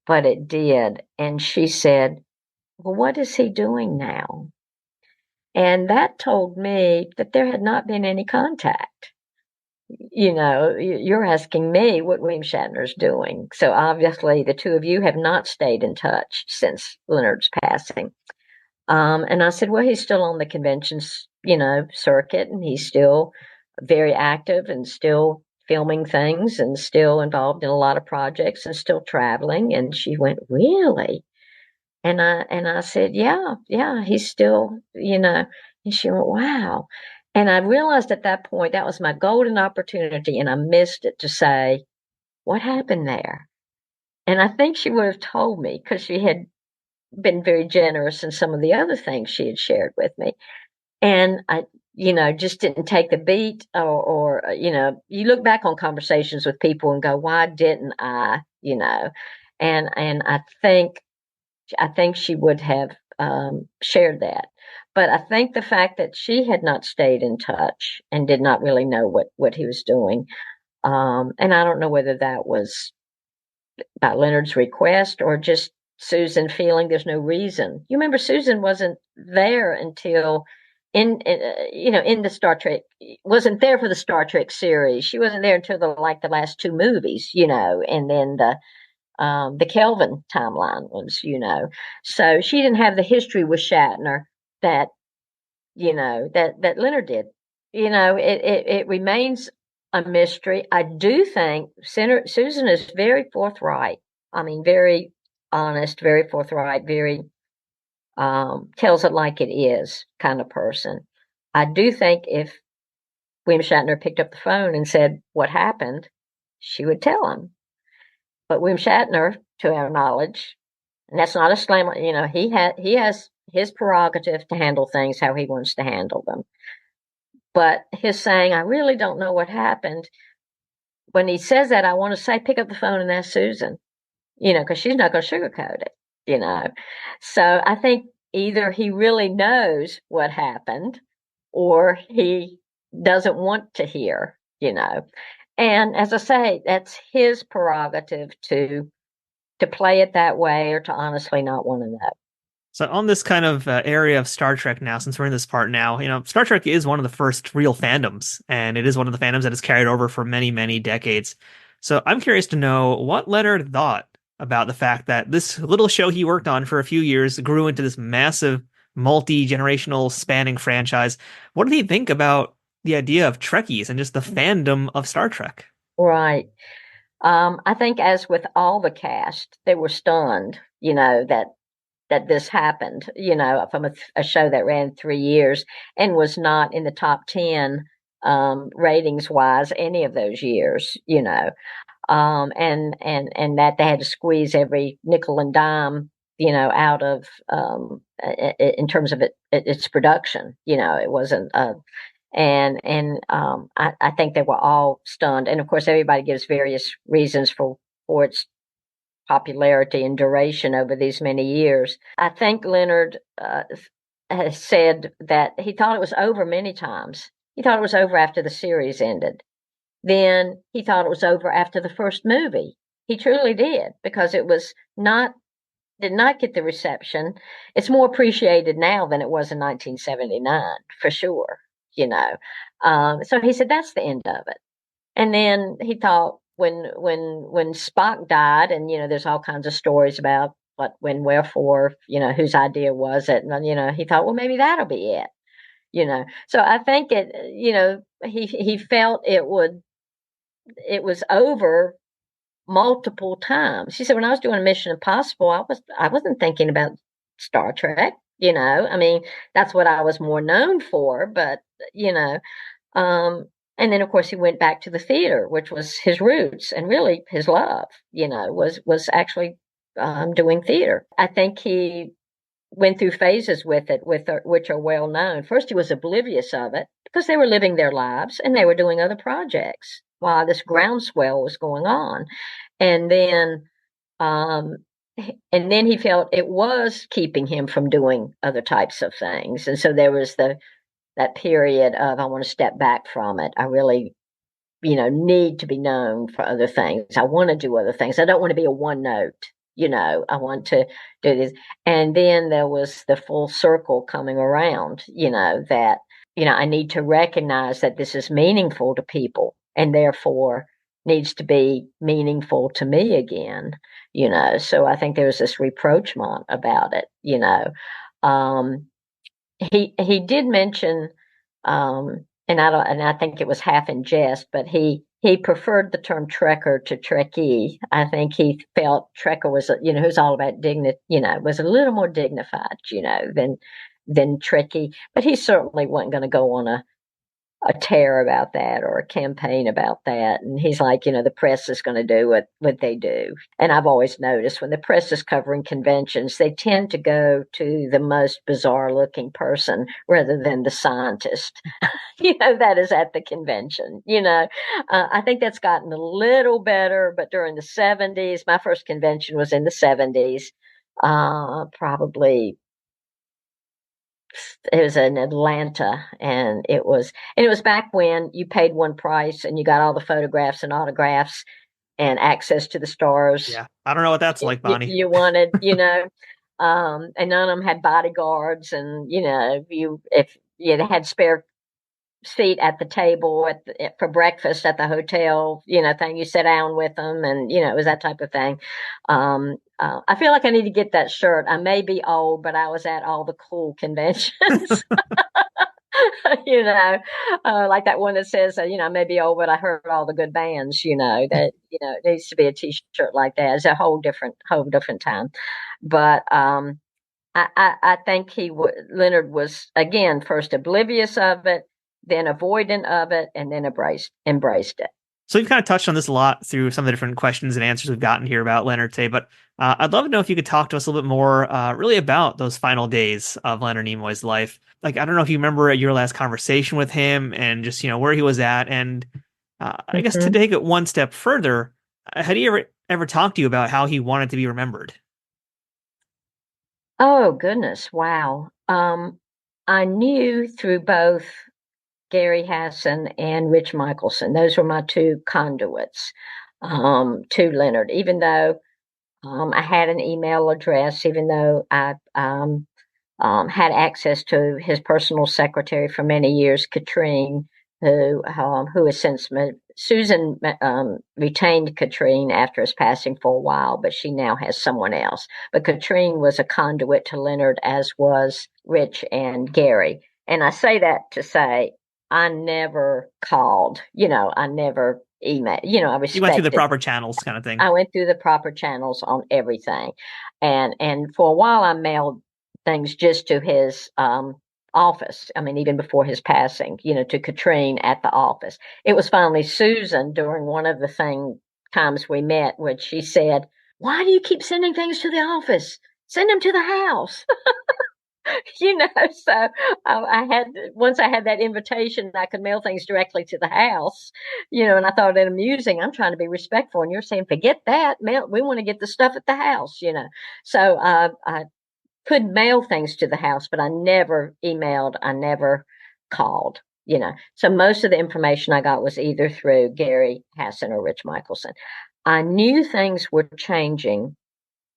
but it did. And she said, well, what is he doing now? And that told me that there had not been any contact. You're asking me what William Shatner's doing. So obviously the two of you have not stayed in touch since Leonard's passing. And I said, well, he's still on the conventions, circuit, and he's still very active and still filming things and still involved in a lot of projects and still traveling. And she went, really? And I said, yeah, he's still, and she went, wow. And I realized at that point that was my golden opportunity, and I missed it, to say, what happened there? And I think she would have told me, because she had been very generous in some of the other things she had shared with me. And I, just didn't take the beat, or you look back on conversations with people and go, why didn't I, and I think she would have shared that. But I think the fact that she had not stayed in touch and did not really know what he was doing, and I don't know whether that was by Leonard's request or just Susan feeling there's no reason. You remember Susan wasn't there until in the Star Trek, wasn't there for the Star Trek series. She wasn't there until the last two movies, and then the Kelvin timeline was, so she didn't have the history with Shatner that that Leonard did. It remains a mystery. I do think Susan is very forthright. I mean, very honest, very forthright, very tells it like it is kind of person. I do think if William Shatner picked up the phone and said what happened, she would tell him. But William Shatner, to our knowledge, and that's not a slam, he has his prerogative to handle things how he wants to handle them. But his saying, I really don't know what happened, when he says that, I want to say, pick up the phone and ask Susan, because she's not going to sugarcoat it, you know. So I think either he really knows what happened or he doesn't want to hear. And as I say, that's his prerogative to play it that way or to honestly not want to know. So on this kind of area of Star Trek now, since we're in this part now, Star Trek is one of the first real fandoms, and it is one of the fandoms that has carried over for many, many decades. So I'm curious to know what Leonard thought about the fact that this little show he worked on for a few years grew into this massive, multi-generational spanning franchise. What did he think about the idea of Trekkies and just the fandom of Star Trek? Right. I think, as with all the cast, they were stunned, that this happened, from a show that ran 3 years and was not in the top 10 ratings wise any of those years. And that they had to squeeze every nickel and dime, out of in terms of its production. It wasn't. I think they were all stunned, and of course, everybody gives various reasons for its popularity and duration over these many years. I think Leonard has said that he thought it was over many times. He thought it was over after the series ended. Then he thought it was over after the first movie. He truly did, because it did not get the reception. It's more appreciated now than it was in 1979, for sure. So he said that's the end of it. And then he thought when Spock died, and there's all kinds of stories about what, when, wherefore, whose idea was it, and he thought, well, maybe that'll be it. So I think he felt it was over multiple times. She said, when I was doing Mission Impossible, I wasn't thinking about Star Trek. I mean, that's what I was more known for, but and then of course he went back to the theater, which was his roots and really his love. Was actually doing theater. I think he went through phases with it, which are well known. First, he was oblivious of it because they were living their lives and they were doing other projects while this groundswell was going on, and then he felt it was keeping him from doing other types of things, and so there was that period of, I want to step back from it. I really, need to be known for other things. I want to do other things. I don't want to be a one note. I want to do this. And then there was the full circle coming around, that, I need to recognize that this is meaningful to people and therefore needs to be meaningful to me again, So I think there was this rapprochement about it. He did mention, and I think it was half in jest, but he preferred the term Trekker to Trekkie. I think he felt Trekker was, who's all about dignity, was a little more dignified, than Trekkie. But he certainly wasn't going to go on a tear about that or a campaign about that. And he's like, the press is going to do what they do. And I've always noticed when the press is covering conventions, they tend to go to the most bizarre looking person rather than the scientist, that is at the convention. I think that's gotten a little better, but during the 70s, my first convention was in the 70s, probably. It was in Atlanta, and it was back when you paid one price and you got all the photographs and autographs and access to the stars. Yeah, I don't know what that's like, Bonnie. You wanted, and none of them had bodyguards, and if you had spare seat at the table for breakfast at the hotel, thing, you sit down with them, and it was that type of thing. I feel like I need to get that shirt. I may be old, but I was at all the cool conventions. Like that one that says, I may be old, but I heard all the good bands. That it needs to be a T-shirt like that. It's a whole different time. But I think Leonard was, again, first oblivious of it, then avoidant of it, and then embraced it. So you've kind of touched on this a lot through some of the different questions and answers we've gotten here about Leonard today, but I'd love to know if you could talk to us a little bit more really about those final days of Leonard Nimoy's life. Like, I don't know if you remember your last conversation with him and just, where he was at, and I guess to take it one step further, had he ever talked to you about how he wanted to be remembered? Oh, goodness. Wow. I knew through both Gary Hasson and Rich Michelson. Those were my two conduits to Leonard, even though I had an email address, even though I had access to his personal secretary for many years, Katrine, who has since Susan retained Katrine after his passing for a while, but she now has someone else. But Katrine was a conduit to Leonard, as was Rich and Gary. And I say that to say I never called, I never emailed, I respected. You went through the proper channels kind of thing. I went through the proper channels on everything. And for a while I mailed things just to his office. I mean, even before his passing, to Katrine at the office. It was finally Susan during one of the times we met, which she said, "Why do you keep sending things to the office? Send them to the house." So once I had that invitation, I could mail things directly to the house, and I thought it amusing. I'm trying to be respectful, and you're saying, forget that, mail. We want to get the stuff at the house, So I could mail things to the house, but I never emailed. I never called, So most of the information I got was either through Gary Hasson or Rich Michelson. I knew things were changing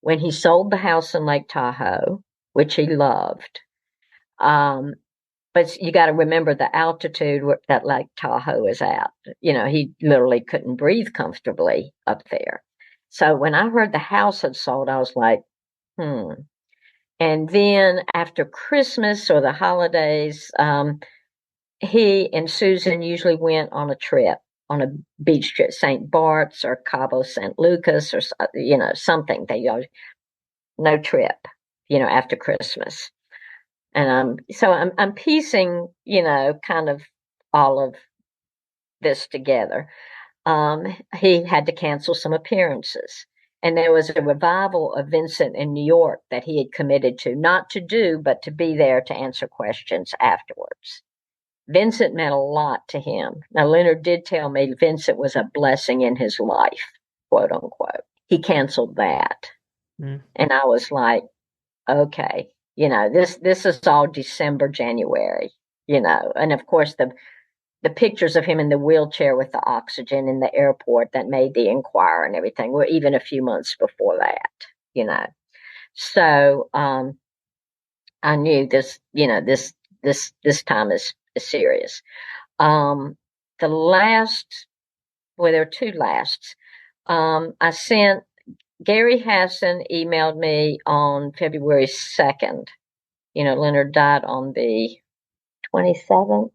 when he sold the house in Lake Tahoe, which he loved. But you got to remember the altitude that Lake Tahoe is at. He literally couldn't breathe comfortably up there. So when I heard the house had sold, I was like, And then after Christmas or the holidays, he and Susan usually went on a trip, on a beach trip, St. Bart's or Cabo San Lucas or, something. They no trip, after Christmas. And so I'm piecing, kind of all of this together. He had to cancel some appearances. And there was a revival of Vincent in New York that he had committed to, not to do, but to be there to answer questions afterwards. Vincent meant a lot to him. Now, Leonard did tell me Vincent was a blessing in his life, quote unquote. He canceled that. And I was like, okay, this is all December, January, and of course the pictures of him in the wheelchair with the oxygen in the airport that made the Enquirer and everything were even a few months before that, So I knew this time is serious. The last, well, there are two lasts. I sent Gary Hasson emailed me on February 2nd. Leonard died on the 27th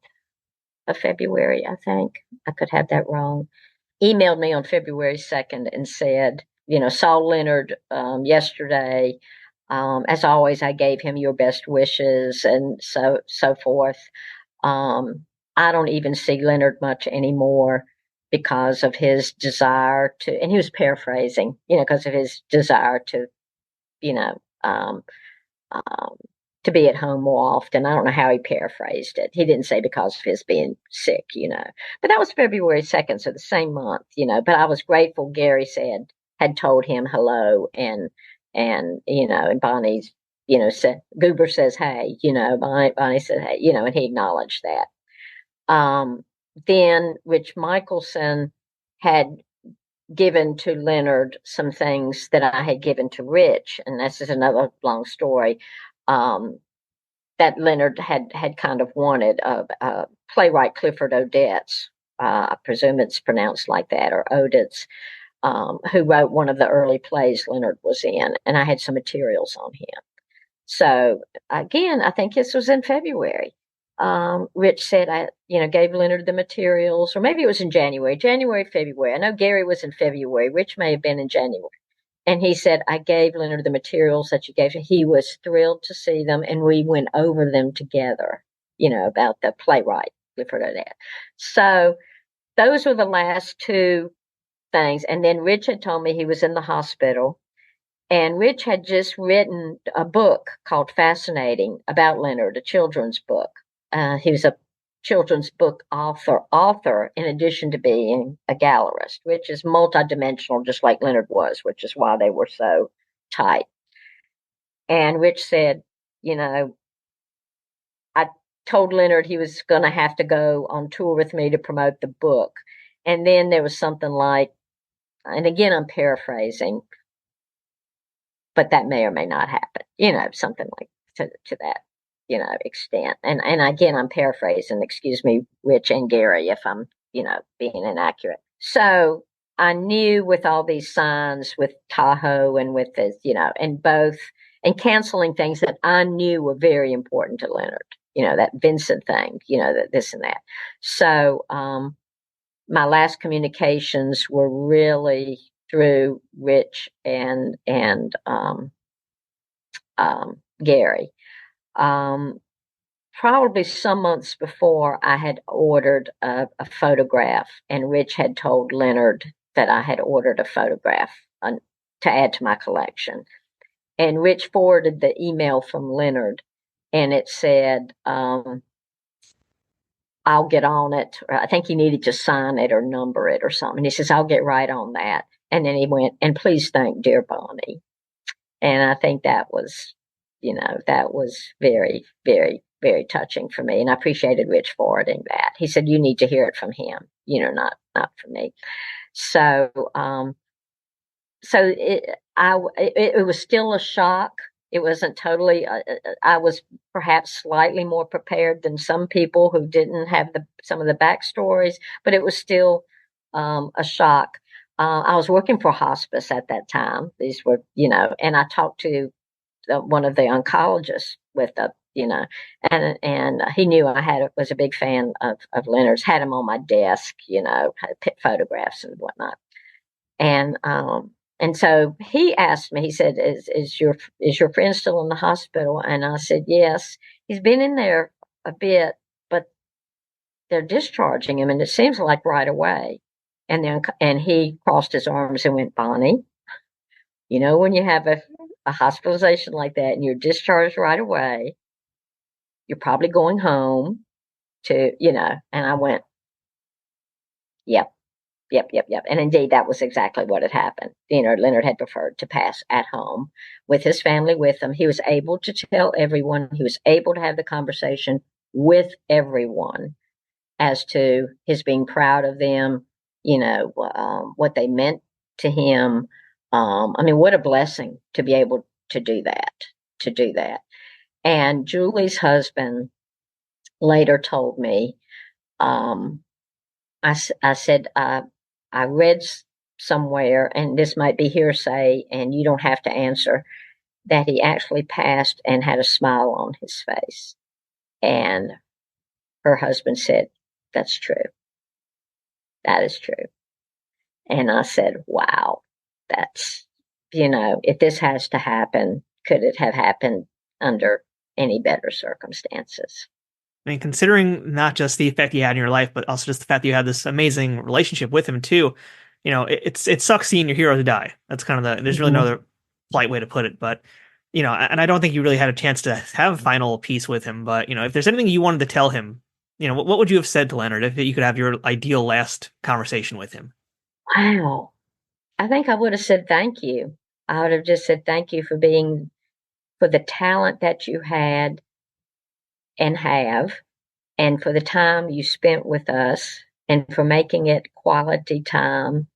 of February, I think. I could have that wrong. Emailed me on February 2nd and said, saw Leonard yesterday. As always, I gave him your best wishes and so forth. I don't even see Leonard much anymore because of his desire to, and he was paraphrasing, because of his desire to, to be at home more often. I don't know how he paraphrased it. He didn't say because of his being sick, but that was February 2nd, so the same month, but I was grateful Gary had told him hello and Bonnie's, said, Goober says, hey, Bonnie said, hey, and he acknowledged that. Then Rich Michelson had given to Leonard some things that I had given to Rich, and this is another long story, that Leonard had kind of wanted. Playwright Clifford Odets, I presume it's pronounced like that, or Odets, who wrote one of the early plays Leonard was in, and I had some materials on him. So again, I think this was in February. Rich said I, gave Leonard the materials, or maybe it was in January, February. I know Gary was in February. Rich may have been in January. And he said, I gave Leonard the materials that you gave him. He was thrilled to see them, and we went over them together, about the playwright, Clifford Odette. So those were the last two things. And then Rich had told me he was in the hospital. And Rich had just written a book called Fascinating about Leonard, a children's book. He was a children's book author in addition to being a gallerist, which is multidimensional, just like Leonard was, which is why they were so tight. And Rich said, I told Leonard he was going to have to go on tour with me to promote the book. And then there was something like, and again, I'm paraphrasing, but that may or may not happen, something like to that, extent. And again, I'm paraphrasing, excuse me, Rich and Gary, if I'm, being inaccurate. So I knew with all these signs with Tahoe and with this, and canceling things that I knew were very important to Leonard, that Vincent thing, that this and that. So, my last communications were really through Rich and Gary. Probably some months before, I had ordered a photograph, and Rich had told Leonard that I had ordered a photograph to add to my collection. And Rich forwarded the email from Leonard, and it said, I'll get on it. Or I think he needed to sign it or number it or something. He says, I'll get right on that. And then he went, and please thank dear Bonnie. And I think that was very, very, very touching for me. And I appreciated Rich forwarding that. He said, you need to hear it from him, not from me. So, it was still a shock. It wasn't totally, I was perhaps slightly more prepared than some people who didn't have some of the backstories, but it was still a shock. I was working for hospice at that time. These were, and I talked to one of the oncologists with and he knew I was a big fan of Leonard's, had him on my desk, had photographs and whatnot. And so he asked me, he said, is your friend still in the hospital? And I said, yes, he's been in there a bit, but they're discharging him. And it seems like right away. And he crossed his arms and went, Bonnie, when you have a hospitalization like that and you're discharged right away, you're probably going home and I went, yep. And indeed, that was exactly what had happened. Leonard had preferred to pass at home with his family with him. He was able to tell everyone, he was able to have the conversation with everyone as to his being proud of them, what they meant to him. What a blessing to be able to do that. And Julie's husband later told me, I said, I read somewhere, and this might be hearsay, and you don't have to answer, that he actually passed and had a smile on his face. And her husband said, that's true. That is true. And I said, wow, that's, if this has to happen, could it have happened under any better circumstances? I mean, considering not just the effect he had in your life, but also just the fact that you had this amazing relationship with him too, it sucks seeing your hero to die. That's kind of there's really no other polite way to put it. But, and I don't think you really had a chance to have a final piece with him. But, if there's anything you wanted to tell him, what would you have said to Leonard if you could have your ideal last conversation with him? Wow. I think I would have said thank you. I would have just said thank you for the talent that you had and have, and for the time you spent with us, and for making it quality time,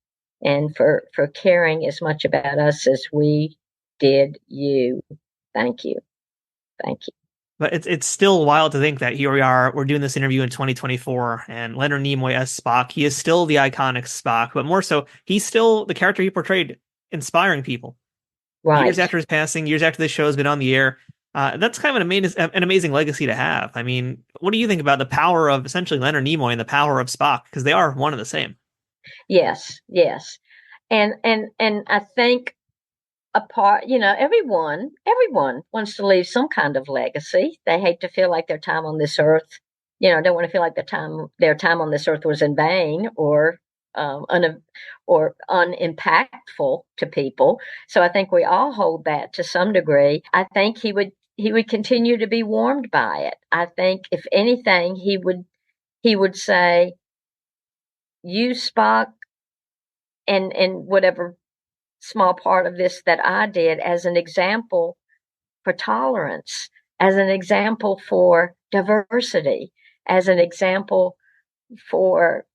and for caring as much about us as we did you. Thank you. But it's still wild to think that here we're doing this interview in 2024, and Leonard Nimoy as Spock, he is still the iconic Spock, but more so, he's still the character he portrayed, inspiring people. Right. Years after his passing, years after this show has been on the air, that's kind of an amazing legacy to have. I mean, what do you think about the power of essentially Leonard Nimoy and the power of Spock? Because they are one and the same. Yes. And I think everyone wants to leave some kind of legacy. They hate to feel like their time on this earth, don't want to feel like their time on this earth was in vain or unimpactful to people. So I think we all hold that to some degree. I think he would continue to be warmed by it. I think if anything, he would he would say, use Spock and whatever small part of this that I did as an example for tolerance, as an example for diversity, as an example for,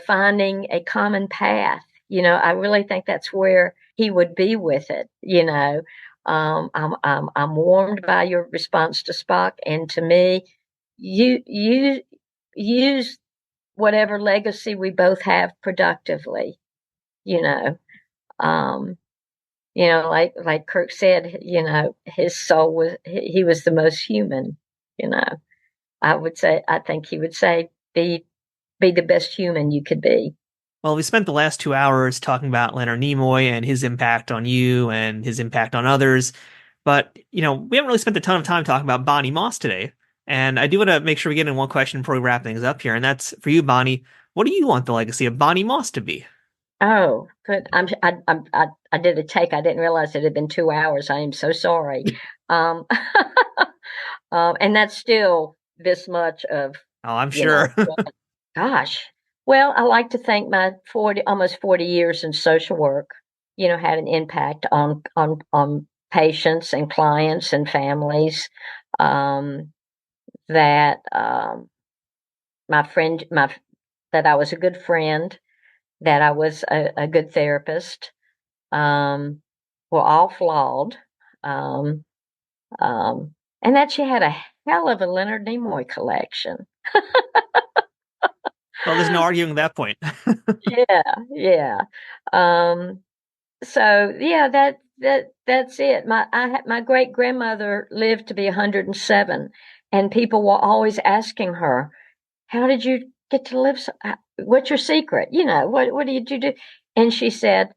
finding a common path. I really think that's where he would be with it. I'm warmed by your response to Spock, and to me, you use whatever legacy we both have productively. You know, um, like Kirk said, his soul he was the most human. You know, I think he would say, be the best human you could be. Well, we spent the last 2 hours talking about Leonard Nimoy and his impact on you and his impact on others. But, we haven't really spent a ton of time talking about Bonnie Moss today. And I do want to make sure we get in one question before we wrap things up here. And that's for you, Bonnie. What do you want the legacy of Bonnie Moss to be? Oh, good. I did a take. I didn't realize it had been 2 hours. I am so sorry. Um, and that's still this much of, Oh, I'm sure. gosh. Well, I like to think my almost 40 years in social work, had an impact on patients and clients and families. That that I was a good friend, that I was a good therapist. Were all flawed. Um, and that she had a hell of a Leonard Nimoy collection. Well, there's no arguing that point. Yeah. So yeah, that's it. My great grandmother lived to be 107, and people were always asking her, "How did you get to live? What's your secret? What did you do?" And she said,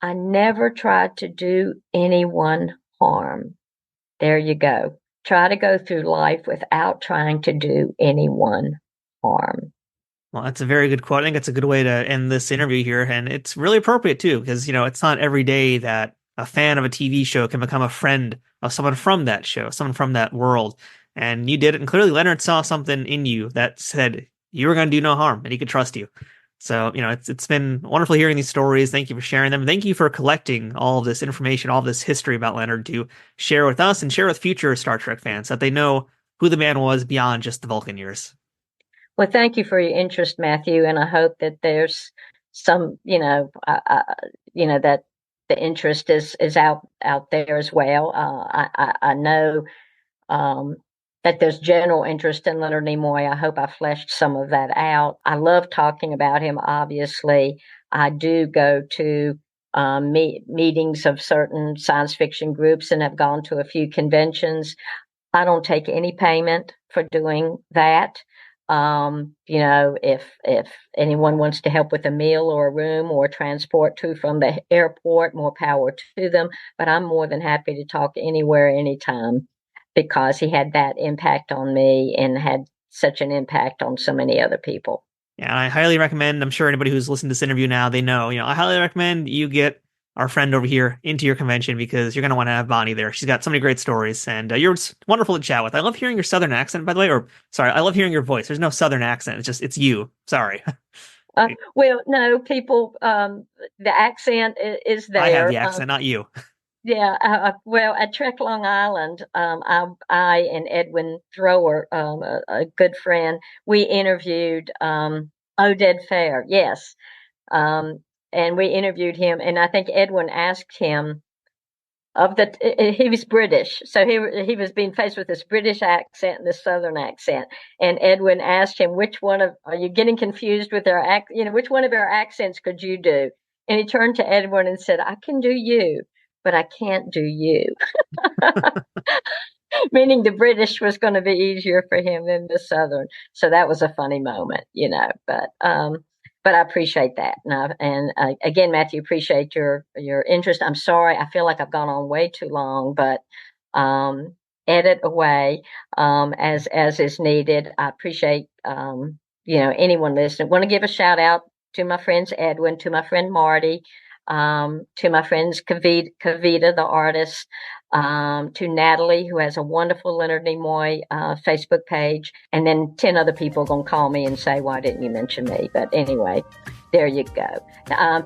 "I never tried to do anyone harm." There you go. Try to go through life without trying to do anyone harm. Well, that's a very good quote. I think it's a good way to end this interview here. And it's really appropriate too, because, it's not every day that a fan of a TV show can become a friend of someone from that show, someone from that world. And you did it. And clearly Leonard saw something in you that said you were going to do no harm and he could trust you. So, it's been wonderful hearing these stories. Thank you for sharing them. Thank you for collecting all of this information, all of this history about Leonard to share with us and share with future Star Trek fans, so that they know who the man was beyond just the Vulcan years. Well, thank you for your interest, Matthew, and I hope that there's some, that the interest is out there as well. I know that there's general interest in Leonard Nimoy. I hope I fleshed some of that out. I love talking about him. Obviously, I do go to meetings of certain science fiction groups and have gone to a few conventions. I don't take any payment for doing that. If anyone wants to help with a meal or a room or transport to from the airport, more power to them. But I'm more than happy to talk anywhere, anytime, because he had that impact on me and had such an impact on so many other people. Yeah, and I highly recommend, I'm sure anybody who's listened to this interview now, they know, I highly recommend you get our friend over here into your convention, because you're going to want to have Bonnie there. She's got so many great stories, and you're wonderful to chat with. I love hearing your Southern accent, by the way, or sorry, I love hearing your voice. There's no Southern accent. It's you. Sorry. Well, no, people, the accent is there. I have the accent, not you. Yeah, well, at Trek Long Island, I and Edwin Thrower, a good friend, we interviewed Oded Fair, yes, and we interviewed him, and I think Edwin asked him he was British, so he was being faced with this British accent and this Southern accent, and Edwin asked him, are you getting confused with their which one of our accents could you do? And he turned to Edwin and said, "I can do you, but I can't do you." Meaning the British was going to be easier for him than the Southern. So that was a funny moment, but I appreciate that. And again, Matthew, appreciate your interest. I'm sorry. I feel like I've gone on way too long, but edit away as is needed. I appreciate, anyone listening. Want to give a shout out to my friends Edwin, to my friend Marty, to my friends Kavita, the artist, to Natalie, who has a wonderful Leonard Nimoy Facebook page. And then 10 other people are going to call me and say, why didn't you mention me? But anyway, there you go.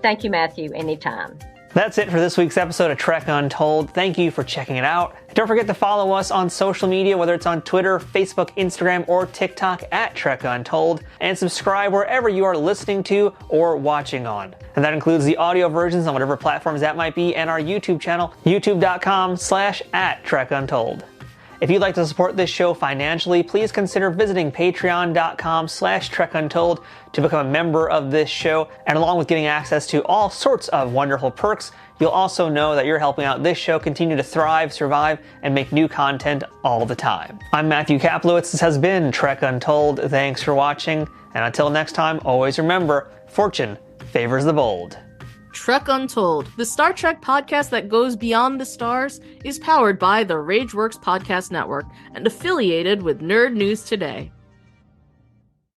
Thank you, Matthew. Anytime. That's it for this week's episode of Trek Untold. Thank you for checking it out. Don't forget to follow us on social media, whether it's on Twitter, Facebook, Instagram, or TikTok at Trek Untold, and subscribe wherever you are listening to or watching on. And that includes the audio versions on whatever platforms that might be, and our YouTube channel, youtube.com/@TrekUntold. If you'd like to support this show financially, please consider visiting patreon.com/TrekUntold to become a member of this show. And along with getting access to all sorts of wonderful perks, you'll also know that you're helping out this show continue to thrive, survive, and make new content all the time. I'm Matthew Kaplowitz. This has been Trek Untold. Thanks for watching. And until next time, always remember, fortune favors the bold. Trek Untold, the Star Trek podcast that goes beyond the stars, is powered by the Rageworks Podcast Network and affiliated with Nerd News Today.